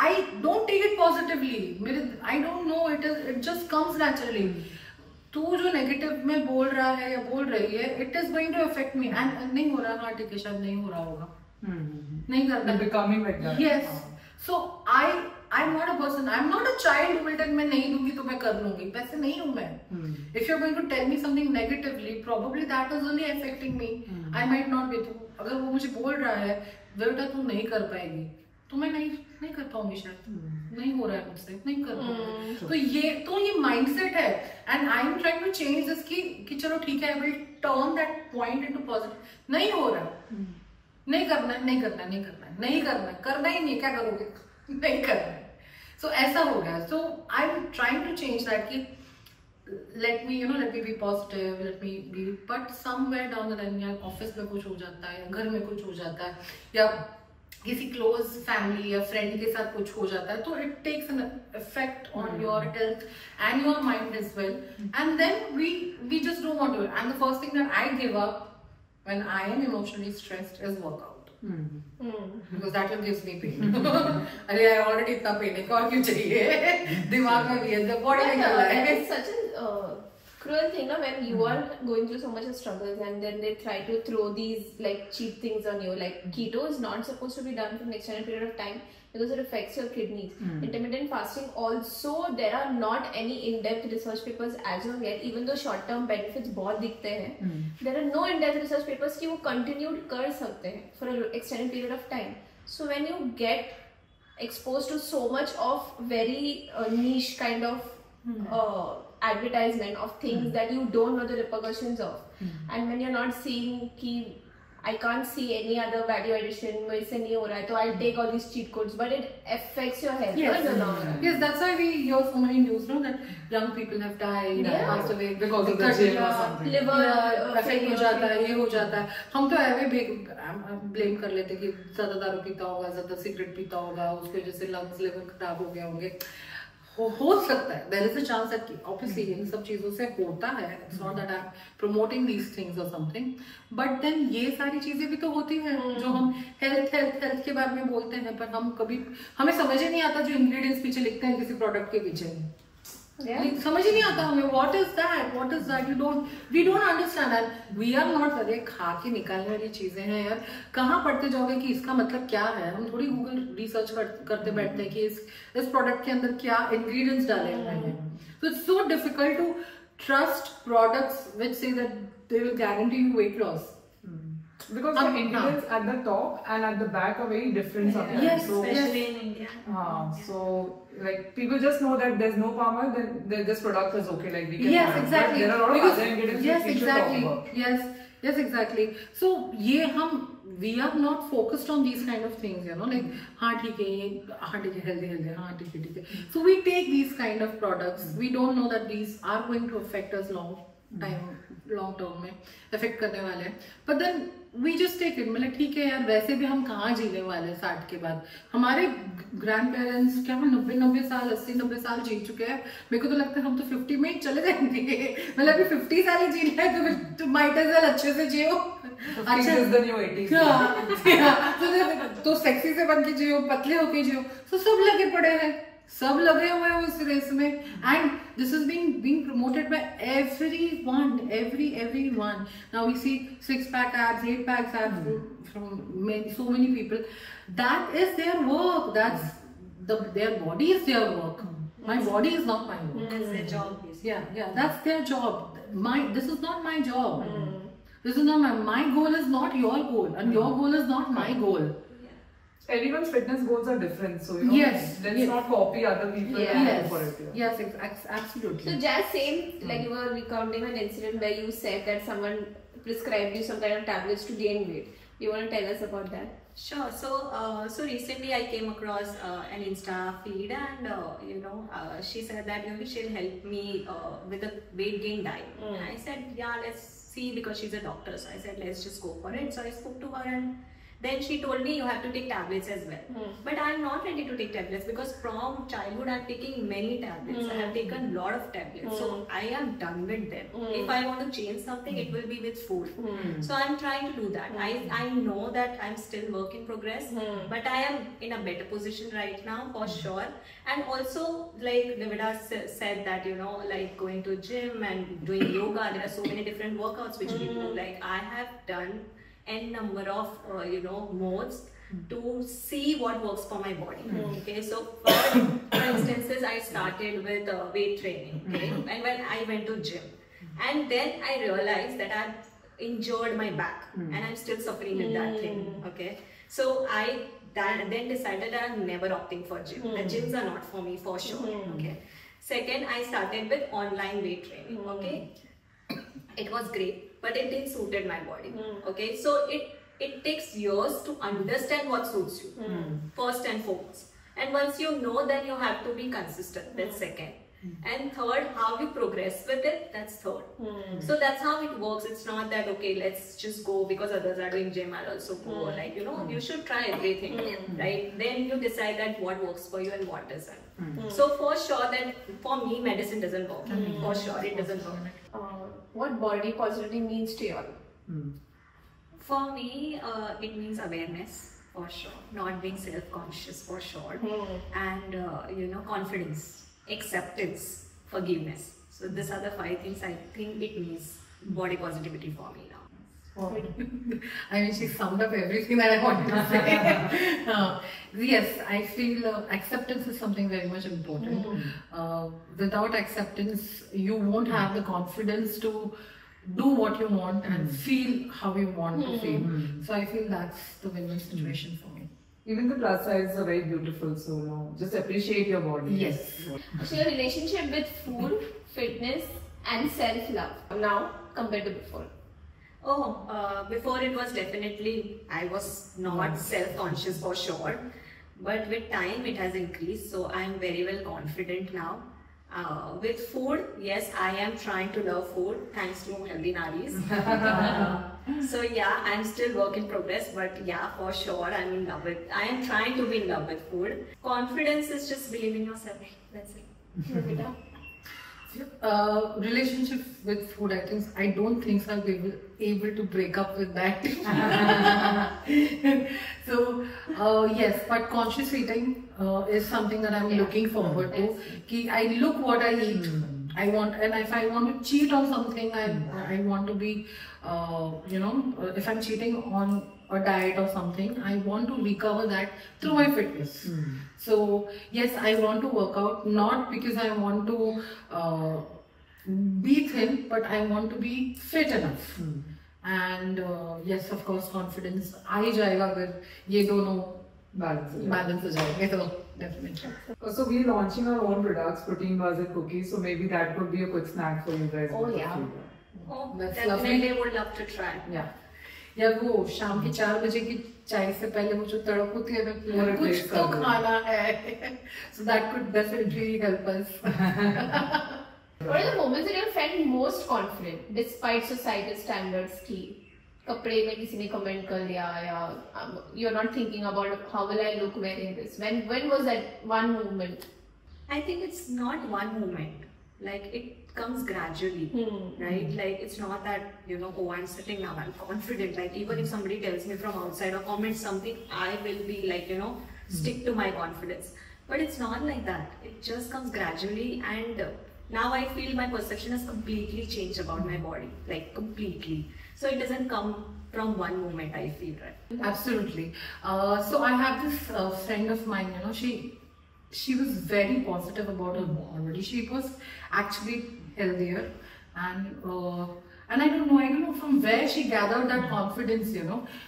I don't take it positively. I don't know. It just comes naturally. तू जो नेगेटिव में बोल रहा है या बोल रही है, it is going to affect me. And नहीं हो रहा, हाँ ठीक है, शायद नहीं हो रहा होगा, नहीं करना. Becoming like that. Yes. So I'm not a person. I'm not a child who will tell मैं नहीं दूंगी तो मैं कर लूंगी. वैसे नहीं हूँ मैं. If you're going to tell me something negatively, probably that is only affecting me. I might not be. तो अगर वो मुझे बोल रहा है, बेटा तू नहीं कर पाएगी, तो मैं नहीं कर पाऊंगी, शायद नहीं हो रहा है मुझसे, नहीं कर पाऊंगी. तो ये माइंडसेट है and I am trying to change this कि चलो ठीक है, I will turn that point into positive. नहीं हो रहा, नहीं करना है, करना ही नहीं, क्या करोगे, नहीं करना है. सो ऐसा हो गया. So I am trying to change that कि let me be positive, let me be, but somewhere down the line यार ऑफिस में कुछ हो जाता है, घर में कुछ हो जाता है, या किसी क्लोज फैमिली या फ्रेंड के साथ कुछ हो जाता है, तो it takes an effect on your health and your mind as well. And then we just don't want to. And the first thing that I give up when I am emotionally stressed is workout, because that one gives me pain. अरे यार already इतना pen है, और क्यों चाहिए, दिमाग में भी है, the body में चल रहा है. It's such a cruel thing, when you are going through so much of struggles and then they try to throw these like cheap things on you, like keto is not supposed to be done for an extended period of time because it affects your kidneys. Intermittent fasting also, there are not any in-depth research papers as of yet, even though short-term benefits बहुत दिखते हैं, there are no in-depth research papers कि वो continued कर सकते हैं for an extended period of time. So when you get exposed to so much of very niche kind of advertisement of things that you don't know the repercussions of, and when you're not seeing कि I can't see any other value addition, मेरे से नहीं हो रहा है, तो I'll take all these cheat codes, but it affects your health. Yes, that's why we hear so many news, no, that young people have died, passed away because of the gym or something. Liver affect हो जाता है, ये हो जाता है. हम तो ऐसे ब्लेम कर लेते कि ज्यादा दारू पीता होगा, ज्यादा सिगरेट पीता होगा, उसकी वजह से लंग्स लिवर खराब हो गए होंगे. हो सकता है, there is a chance that obviously इन सब चीजों से होता है. It's not that I am promoting these things और समथिंग, बट देन ये सारी चीजें भी तो होती हैं जो हम हेल्थ के बारे में बोलते हैं, पर हम कभी, हमें समझ ही नहीं आता जो इंग्रेडिएंट्स पीछे लिखते हैं किसी प्रोडक्ट के पीछे. Yeah. Like, समझ ही नहीं आता हमें what is that we don't understand that we are not अरे खा के निकालने वाली चीजें हैं यार. कहाँ पढ़ते जाओगे कि इसका मतलब क्या है? हम थोड़ी गूगल रिसर्च करते बैठते हैं कि इस प्रोडक्ट के अंदर क्या इंग्रेडिएंट्स डाले हुए हैं. So it's so difficult to trust products which say that they will guarantee you weight loss. Because the ingredients at the top and at the back are very different sometimes. Yes, so, Especially in India. So like people just know that there's no palm oil, then this product is okay. Like we can Yes, have. exactly. But there are a lot of other ingredients yes, which we exactly. should talk about. Yes, exactly. So we are not focused on these kind of things, you know, like हाँ ठीक है healthy हाँ ठीक है. So we take these kind of products. We don't know that these are going to affect us long term में affect करने वाले हैं. But then we just take it. मतलब ठीक है यार, वैसे भी हम कहाँ जीने वाले हैं 60 के बाद. हमारे ग्रैंड पेरेंट्स क्या 90 साल 80-90 साल जी चुके हैं. मेरे को तो लगता है हम तो 50 में ही चले जाएंगे. मतलब अभी 50 साल ही जी रहे हैं तो might as well अच्छे से जियो. अच्छा is the new 80s. तो सेक्सी से बन के जियो, पतले होके जियो. तो सब लगे पड़े हैं, सब लगे हुए हैं उस रेस में. And this is being promoted by everyone. Now we see 6-pack abs, 8-pack abs from so many people. That is their work. Their body is their work. My body is not my work. That's their job. Yeah, that's their job. This is not my job. This is not my goal is not your goal, and your goal is not my goal. Everyone's fitness goals are different, so you know, let's not copy other people and go for it. Yes, absolutely. So Jazz, same like you were recounting an incident where you said that someone prescribed you some kind of tablets to gain weight. You want to tell us about that? Sure. So recently I came across an Insta feed, and she said that she'll help me with a weight gain diet. And I said, yeah, let's see, because she's a doctor. So I said, let's just go for it. So I spoke to her, and then she told me you have to take tablets as well. But I'm not ready to take tablets because from childhood I'm taking many tablets. I have taken a lot of tablets. So I am done with them. If I want to change something, it will be with food. So I'm trying to do that. I know that I'm still work in progress, but I am in a better position right now for sure. And also, like Nivida said that, like going to gym and doing yoga, there are so many different workouts which we do. Like I have done n number of modes to see what works for my body. Okay, so for instances, I started with weight training. Okay, and when I went to gym, and then I realized that I've injured my back, and I'm still suffering with that thing. Okay, so I then decided that I'm never opting for gym. The gyms are not for me for sure. Okay, second, I started with online weight training. Okay, it was great, but it didn't suited my body. Okay, so it takes years to understand what suits you, first and foremost. And once you know, then you have to be consistent. That's second. And third, how you progress with it, that's third. So that's how it works. It's not that, okay, let's just go because others are doing gym, I'll also go. Like, you should try everything, right? Then you decide that what works for you and what doesn't. So for sure that for me, medicine doesn't work. For sure, it doesn't work. What body positivity means to you all? For me, it means awareness, for sure. Not being self-conscious, for sure. And, confidence, acceptance, forgiveness. So these are the 5 things I think it means body positivity for me now. I mean, she summed up everything that I wanted to say. Yes, I feel acceptance is something very much important. Without acceptance, you won't have the confidence to do what you want and feel how you want to feel. So I feel that's the win-win situation for me. Even the plus size are very beautiful, so just appreciate your body. Yes. So your relationship with food, fitness and self-love now compared to before? Before it was definitely, I was not self-conscious for sure. But with time it has increased, so I am very well confident now. With food, yes, I am trying to love food thanks to Healthy Naris. So yeah, I'm still work in progress, but yeah, for sure I'm in love with, I am trying to be in love with food. Confidence is just believing yourself, that's it. Relationship with food, I don't think so I'll be able to break up with that. So, yes, but conscious eating is something that I'm looking forward to. Ki I look what I eat. I want, and if I want to cheat on something, I want to be, if I'm cheating on a diet or something, I want to recover that through my fitness. So yes, I want to work out, not because I want to be thin, but I want to be fit enough. And yes, of course, confidence आ ही जाएगा अगर ये दोनों balance हो जाएंगे तो definitely. So we're launching our own products, protein bars and cookies. So maybe that could be a quick snack for you guys. Oh yeah. Oh, That's definitely would love to try. Yeah. या वो शाम के 4 बजे की चाय से पहले वो जो तड़प होती है ना कुछ तो खाना है. So that could definitely help us. What are the moments that you felt most confident despite societal standards की कपड़े में किसी ने कमेंट कर लिया या you're not thinking about how will I look wearing this? When was that one moment? I think it's not one moment. Like it comes gradually, right? Like it's not that oh, I'm sitting now, I'm confident. Like even if somebody tells me from outside or comments something, I will be like stick to my confidence. But it's not like that. It just comes gradually, and now I feel my perception has completely changed about my body, like completely. So it doesn't come from one moment, I feel, right? Absolutely. So I have this friend of mine, she was very positive about her body. She was actually healthier, and I don't know from where she gathered that confidence,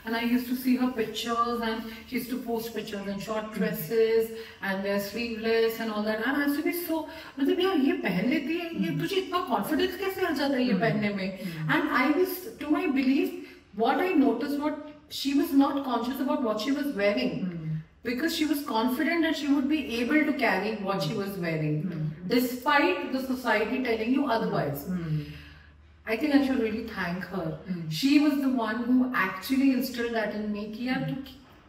And I used to see her pictures, and she used to post pictures in short dresses and they're sleeveless and all that. And I used to be so, मतलब यार ये पहन लेती है, ये तुझे इतना confidence कैसे आ जाता है ये पहनने में? And I was, to my belief, what I noticed, what she was not conscious about what she was wearing. Because she was confident that she would be able to carry what she was wearing, despite the society telling you otherwise. I think I should really thank her. She was the one who actually instilled that in me. कि यार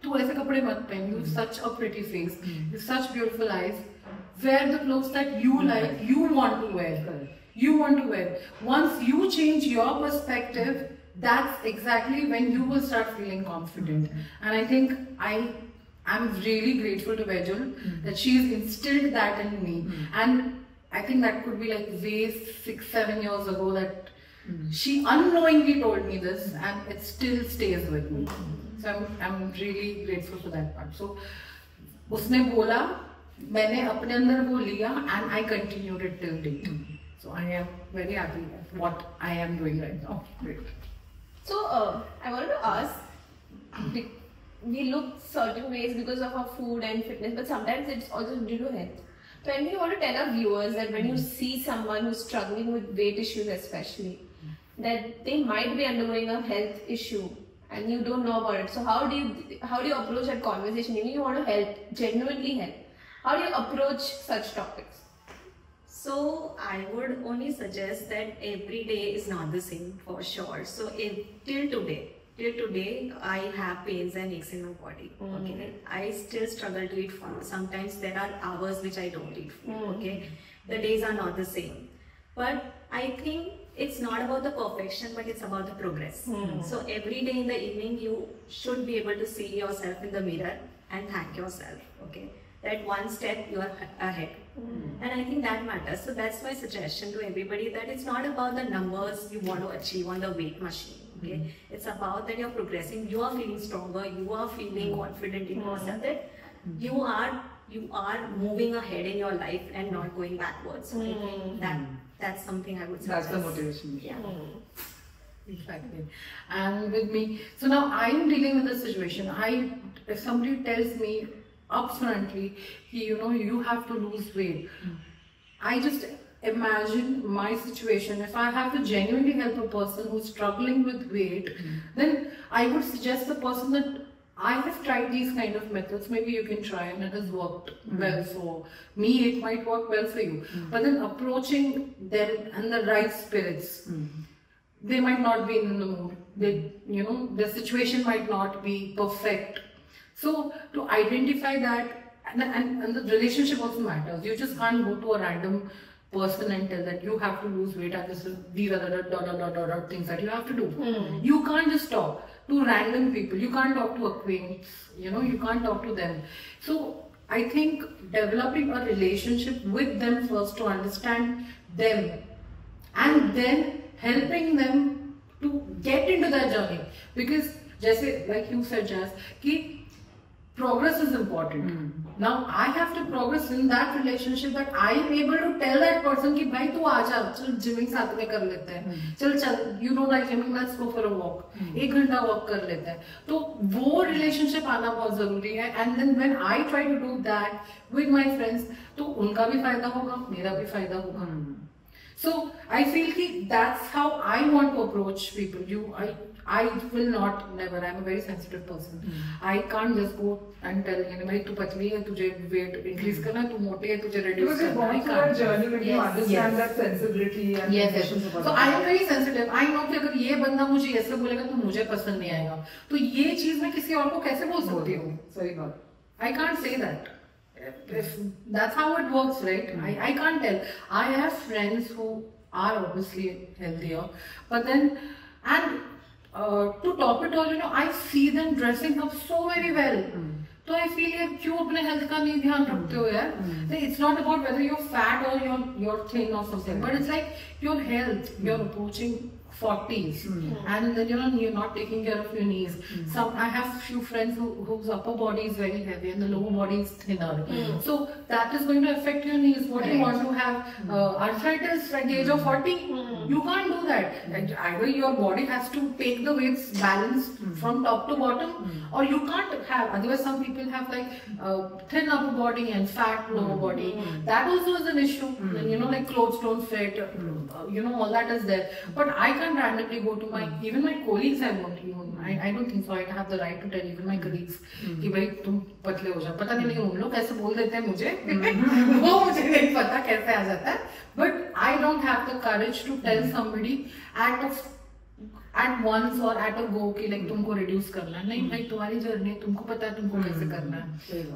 तू ऐसे कपड़े मत पहन. You have such a pretty face. You have such beautiful eyes. Wear the clothes that you like. You want to wear. You want to wear. Once you change your perspective, that's exactly when you will start feeling confident. And I think I'm really grateful to Vejul that she's instilled that in me. And I think that could be like way 6-7 years ago that she unknowingly told me this, and it still stays with me. So I'm really grateful for that part. So उसने बोला, मैंने अपने अंदर वो लिया, and I continued it till date. So I am very happy with what I am doing right now. Great. So I wanted to ask, we look certain ways because of our food and fitness, but sometimes it's also due to health. So anything you want to tell our viewers that when you see someone who's struggling with weight issues especially, that they might be undergoing a health issue and you don't know about it. So how do you approach that conversation? You want to help, genuinely help. How do you approach such topics? So I would only suggest that every day is not the same for sure. So till today I have pains and aches in my body. Okay, I still struggle to eat food. Sometimes there are hours which I don't eat food. Okay, the days are not the same. But I think it's not about the perfection, but it's about the progress. So every day in the evening you should be able to see yourself in the mirror and thank yourself. Okay, that one step you are ahead. And I think that matters. So that's my suggestion to everybody, that it's not about the numbers you want to achieve on the weight machine. Okay, it's about that you're progressing, you are feeling stronger, you are feeling confident in yourself, that you are moving ahead in your life and not going backwards. So I think that's something I would suggest. That's the motivation. Yeah. Exactly. And with me, so now I am dealing with a situation. If somebody tells me upfrontly, you have to lose weight, I just imagine my situation. If I have to genuinely help a person who's struggling with weight, then I would suggest the person that I have tried these kind of methods, maybe you can try, and it has worked well for me, it might work well for you. But then approaching them and the right spirits, they might not be in the mood, the situation might not be perfect. So to identify that, and the relationship also matters. You just can't go to a random person and tell that you have to lose weight and these are the things that you have to do. You can't just talk to random people. You can't talk to acquaintances. You can't talk to them. So I think developing a relationship with them first to understand them, and then helping them to get into that journey. Because just like you said, Jazz, ki progress is important. Now I have to progress in that relationship, that I am able to tell that person कि भाई तू आजा, चल gymming साथ में कर लेते हैं, चल you don't like gymming, let's go for a walk, 1 घंटा walk कर लेते हैं. तो वो relationship आना बहुत जरूरी है. And then when I try to do that with my friends, तो उनका भी फायदा होगा, मेरा भी फायदा होगा. So I feel कि that's how I want to approach people. I will not, never. I'm a very sensitive person. I can't just go and tell भाई तू पतली है, तुझे weight increase करना है, तू मोटी है, तुझे reduce करना है. Because you've gone through that journey when you understand that sensibility and emotions about it. So I am very sensitive. I know कि अगर ये बंदा मुझे ऐसे बोलेगा तो मुझे पसंद नहीं आएगा. तो ये चीज मैं किसी और को कैसे बोल सकती हूँ? सही बात. I can't say that. If that's how it works, right? I can't tell. I have friends who are obviously healthier, but then to top it all, I see them dressing up so very well. So I feel यार क्यों अपने health का नहीं ध्यान रखते हो यार? It's not about whether you're fat or you're thin or something, but it's like your health. You're approaching 40s, and then you're not taking care of your knees. I have few friends whose upper body is very heavy and the lower body is thinner. So that is going to affect your knees. What do you want to have arthritis at the age of 40? You can't do that. Either your body has to take the weights balanced from top to bottom, or you can't have. Otherwise, some people have like thin upper body and fat lower body. That also is an issue. Like clothes don't fit. All that is there. But I can't randomly go to even my colleagues. I don't think so. I have the right to tell even my colleagues कि भाई तुम पतले हो जाओ. पता नहीं उन लोग कैसे बोल देते हैं मुझे. वो मुझे नहीं पता कैसे आ जाता है. But I don't have the courage to tell somebody at once or at a go कि like तुमको reduce करना है. नहीं भाई तुम्हारी journey है, तुमको पता है तुमको कैसे करना है.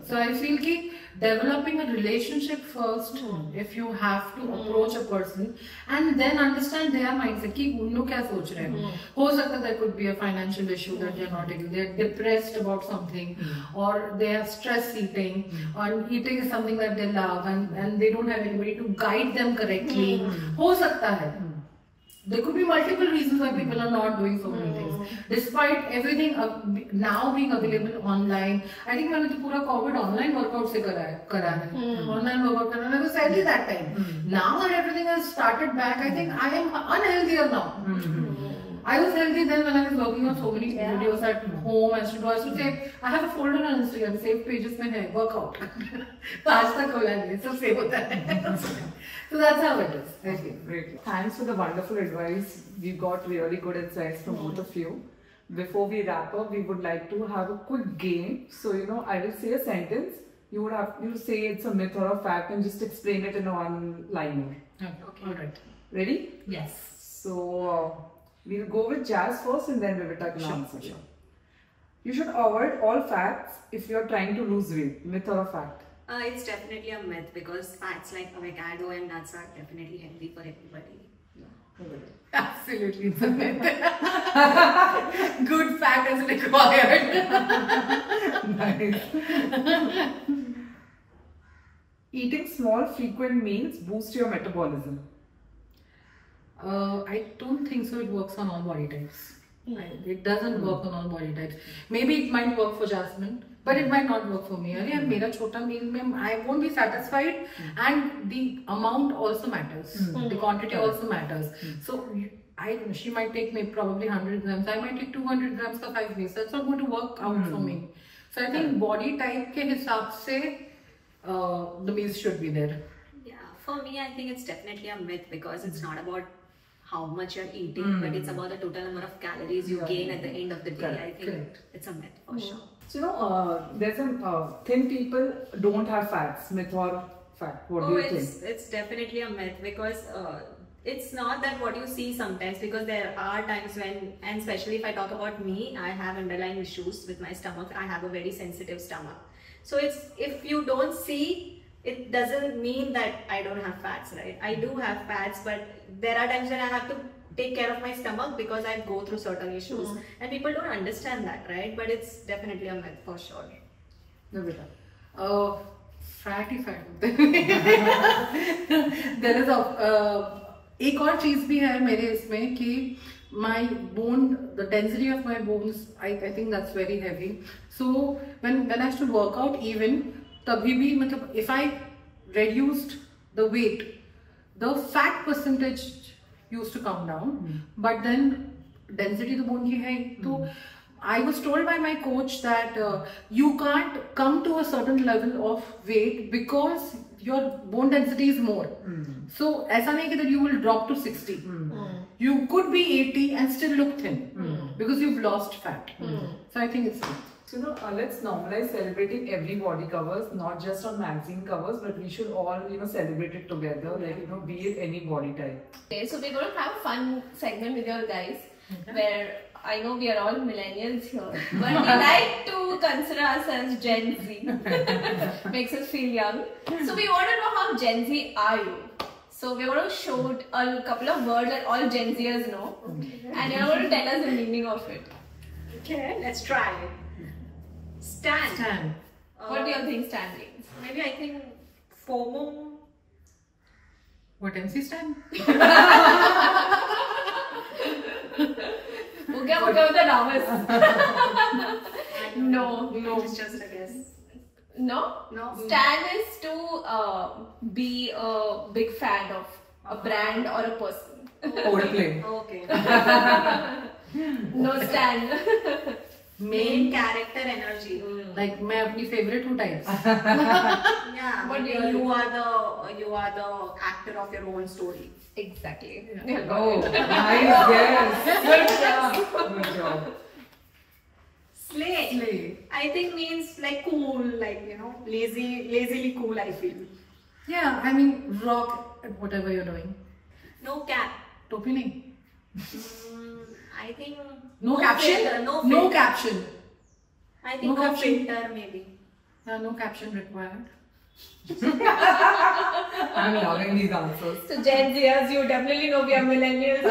So I feel कि developing a relationship first, if you have to approach a person and then understand their mindset कि उन लोग क्या सोच रहे हैं. हो सकता है there could be a financial issue that they're not taking, they're depressed about something, or they are stress eating, or eating is something that they love and they don't have anybody to guide them correctly. हो सकता है. There could be multiple reasons why people are not doing so many things. Despite everything now being available online, I think मैंने तो पूरा COVID online workout से करा है. Online workout करना है. I was healthy that time. Now that everything has started back, I think I am unhealthier now. I was healthy then when I was working on so many videos at home. I used to say, I have a folder on Instagram, saved pages में है workout. तो आज तक खोला नहीं, सब save होता है. So that's how it is. Okay, great. Thanks for the wonderful advice. We got really good insights from both of you. Before we wrap up, we would like to have a quick game. So I will say a sentence. You would have to say it's a myth or a fact and just explain it in one liner. Okay. All right. Ready? Yes. So we'll go with Jazz first and then Vivita can answer. Sure. You should avoid all fats if you are trying to lose weight. Myth or a fact? It's definitely a myth because fats like avocado and nuts are definitely healthy for everybody. Absolutely, it's a myth. Good fat is required. Nice. Eating small frequent meals boosts your metabolism. I don't think so. It works on all body types. It doesn't work on all body types. Maybe it might work for Jasmine, but it might not work for me. And मेरा छोटा meal में I won't be satisfied, and the amount also matters. The quantity also matters. So she might take maybe probably 100 grams. I might take 200 grams for 5 days. That's not going to work out for me. So I think body type के हिसाब से the meals should be there. Yeah, for me, I think it's definitely a myth because it's not about how much you're eating, but it's about the total number of calories you gain at the end of the day. I think it's a myth for sure. So there's a thin people don't have fats. Myth or fact? What do you think? It's definitely a myth because it's not that what you see sometimes, because there are times when, and especially if I talk about me, I have underlying issues with my stomach. I have a very sensitive stomach. So if you don't see it doesn't mean that I don't have fats, right? I do have fats, but there are times when I have to take care of my stomach because I go through certain issues, and people don't understand that, right? But it's definitely a myth for sure. No, beta. Fat ही fat there is एक और चीज भी है मेरे इसमें कि my bone, the density of my bones, I think that's very heavy. So when I used to work out, even तभी भी मतलब if I reduced the weight, the fat percentage used to come down, but then density तो bone की है तो I was told by my coach that you can't come to a certain level of weight because your bone density is more. So ऐसा नहीं कि that you will drop to 60. You could be 80 and still look thin because you've lost fat. So I think it's good. So let's normalize celebrating every body covers, not just on magazine covers, but we should all celebrate it together, like be it any body type. Okay, so we're going to have a fun segment with your guys, where I know we are all millennials here, but we like to consider ourselves Gen Z. Makes us feel young. So we want to know how Gen Z are you? So we're going to show a couple of words that all Gen Zers know, and you're going to tell us the meaning of it. Okay, let's try. Stand. What do you think stand means? Maybe I think FOMO. What MC stand? Okay, with the nervous. No. It's just a guess. No? No. Stan is to be a big fan of a brand or a person. Wordplay. Okay. No Stan. Main character energy. Like मैं अपनी favorite हूँ types. Yeah. What maybe do you are the actor of your own story. Exactly. Oh, nice guess. Good job. Good job. Slay. Slay. I think means like cool, like lazily cool. I feel. Yeah, I mean rock at whatever you're doing. No cap. टोपी नहीं. I think No caption. filter, no No filter. caption. I think No no caption. filter maybe. No caption required. I'm loving these answers. So Gen Zers, you definitely know we are millennials.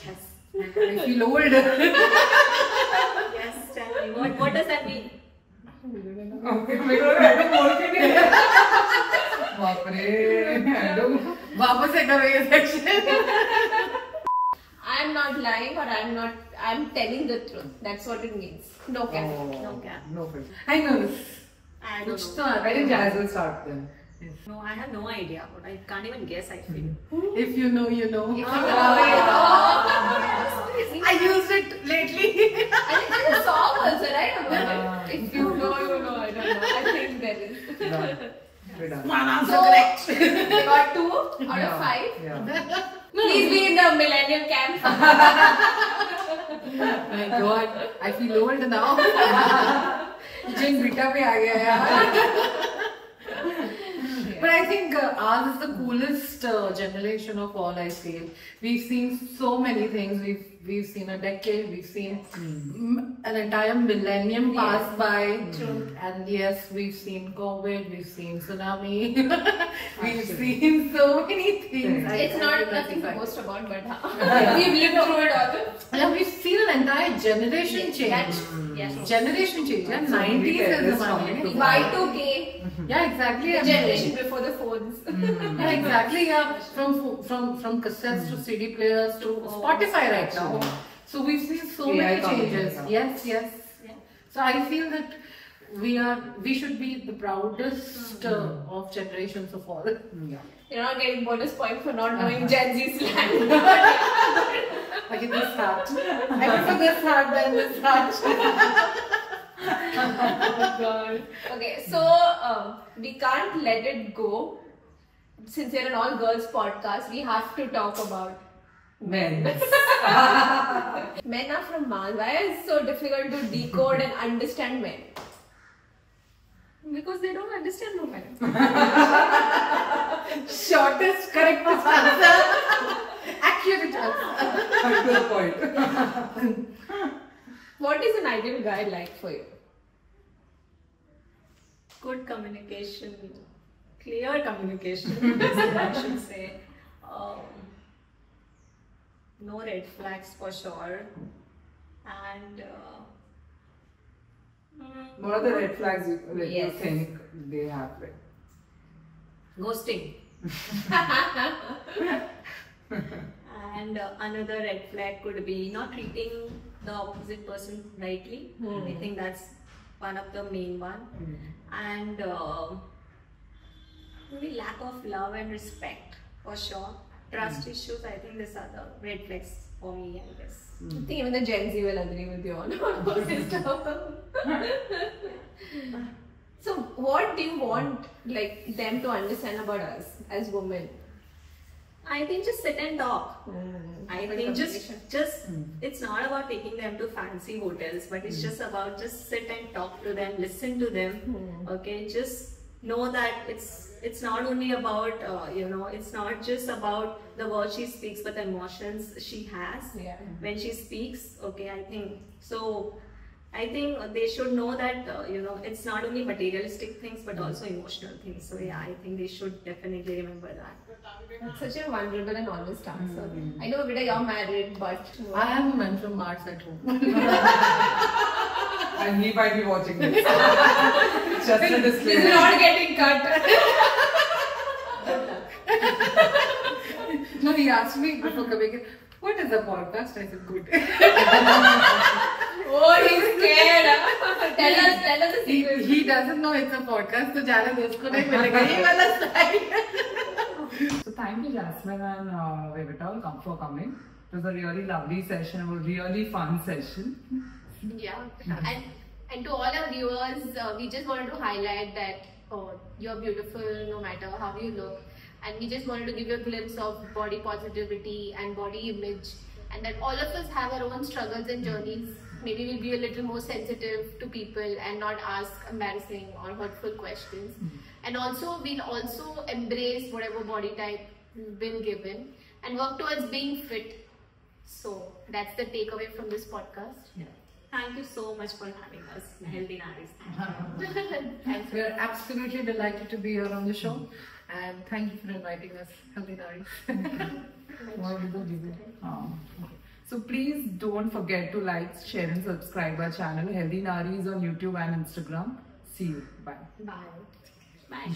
Yes. I feel old. Yes. Tell me. What does that mean? Okay, मेरे को ऐसे बोल के नहीं. बाप रे, ऐडो. वापस से करो ये section. I'm not lying, or I'm telling the truth. That's what it means. No cap. No cap. No filter. I know this. I don't Which know. start? I think Jazz will start then. No, I have no idea. But I can't even guess. I feel. If you know, you know. If you know it. I used it lately. I think there's a song also, right? About it. If you know, you know. I don't know. I think there is. Done. We're done. One answer So- correct. We got 2 out of Yeah. 5. Yeah. Please be in the millennial camp. My God, I feel old now. जिन बेटा पे आ गया यार. But I think ours is the coolest generation of all. I feel we've seen so many things. We've seen a decade. We've seen an entire millennium pass by. And yes, we've seen COVID. We've seen tsunami. We've seen so many things. It's not nothing to boast about, but we've lived through it all. Yeah, we've seen an entire generation change. Yes. Generation change. Yeah, So 90s we is the tell this one. Y2K, Yeah, exactly. the generation before the phones. Yeah, exactly. Yeah, from cassettes to CD players to Spotify right now. So we've seen so AI many coming, changes. yeah. Yes. So I feel that we should be the proudest of generations of all. Yeah. You're not getting bonus point for not knowing Gen Z slang. Okay, this hat. I prefer this hat than this hat. Oh God. Okay, so we can't let it go. Since we're an all girls podcast, we have to talk about Men. men are from Mars. Why is it so difficult to decode and understand men? Because they don't understand women. Shortest, correctest answer. Accurate answer. Come to the point. What is an ideal guy like for you? good communication, clear communication, I should say. No red flags for sure. And What are the red flags you Yes. think they have? ghosting. And another red flag could be not treating the opposite person rightly. I think that's one of the main one. And maybe lack of love and respect for sure. Trust issues, I think these are the red flags for me, I guess. I think even the Gen Z will agree with you on all this stuff. So, what do you want like them to understand about us as women? I think just sit and talk. I Open think communication. just it's not about taking them to fancy hotels, but it's just about just sit and talk to them, listen to them. Okay, just know that it's not only about it's not just about the words she speaks, but the emotions she has Yeah. when she speaks. Okay, I think so. I think they should know that it's not only materialistic things but also emotional things. So yeah, I think they should definitely remember that. That's such a vulnerable and honest answer. I know, Vida, you're married, but I have a man from Mars at home. And he might be watching this. Just a this is disclaimer. not getting cut. No, he asked me before coming in, what is a podcast? I said, good. Oh, he's scared. Tell us a secret. He doesn't know it's a podcast, so ज़्यादा दोस्त को नहीं मिलेगा ये वाला slide. So thank you, Jasmine and Vivita for coming. It was a really lovely session, a really fun session. Yeah, and to all our viewers, we just wanted to highlight that you're beautiful no matter how you look, and we just wanted to give you a glimpse of body positivity and body image, and that all of us have our own struggles and journeys. Maybe we'll be a little more sensitive to people and not ask embarrassing or hurtful questions. And also, we'll also embrace whatever body type we've been given and work towards being fit. So that's the takeaway from this podcast. Yeah. Thank you so much for having us, Healthy Naris. Thanks. We are absolutely delighted to be here on the show, and thank you for inviting us, Healthy Naris. What did you do? Okay. So please don't forget to like, share and subscribe our channel Healthy Naris on YouTube and Instagram. See you. Bye. Bye. Bye.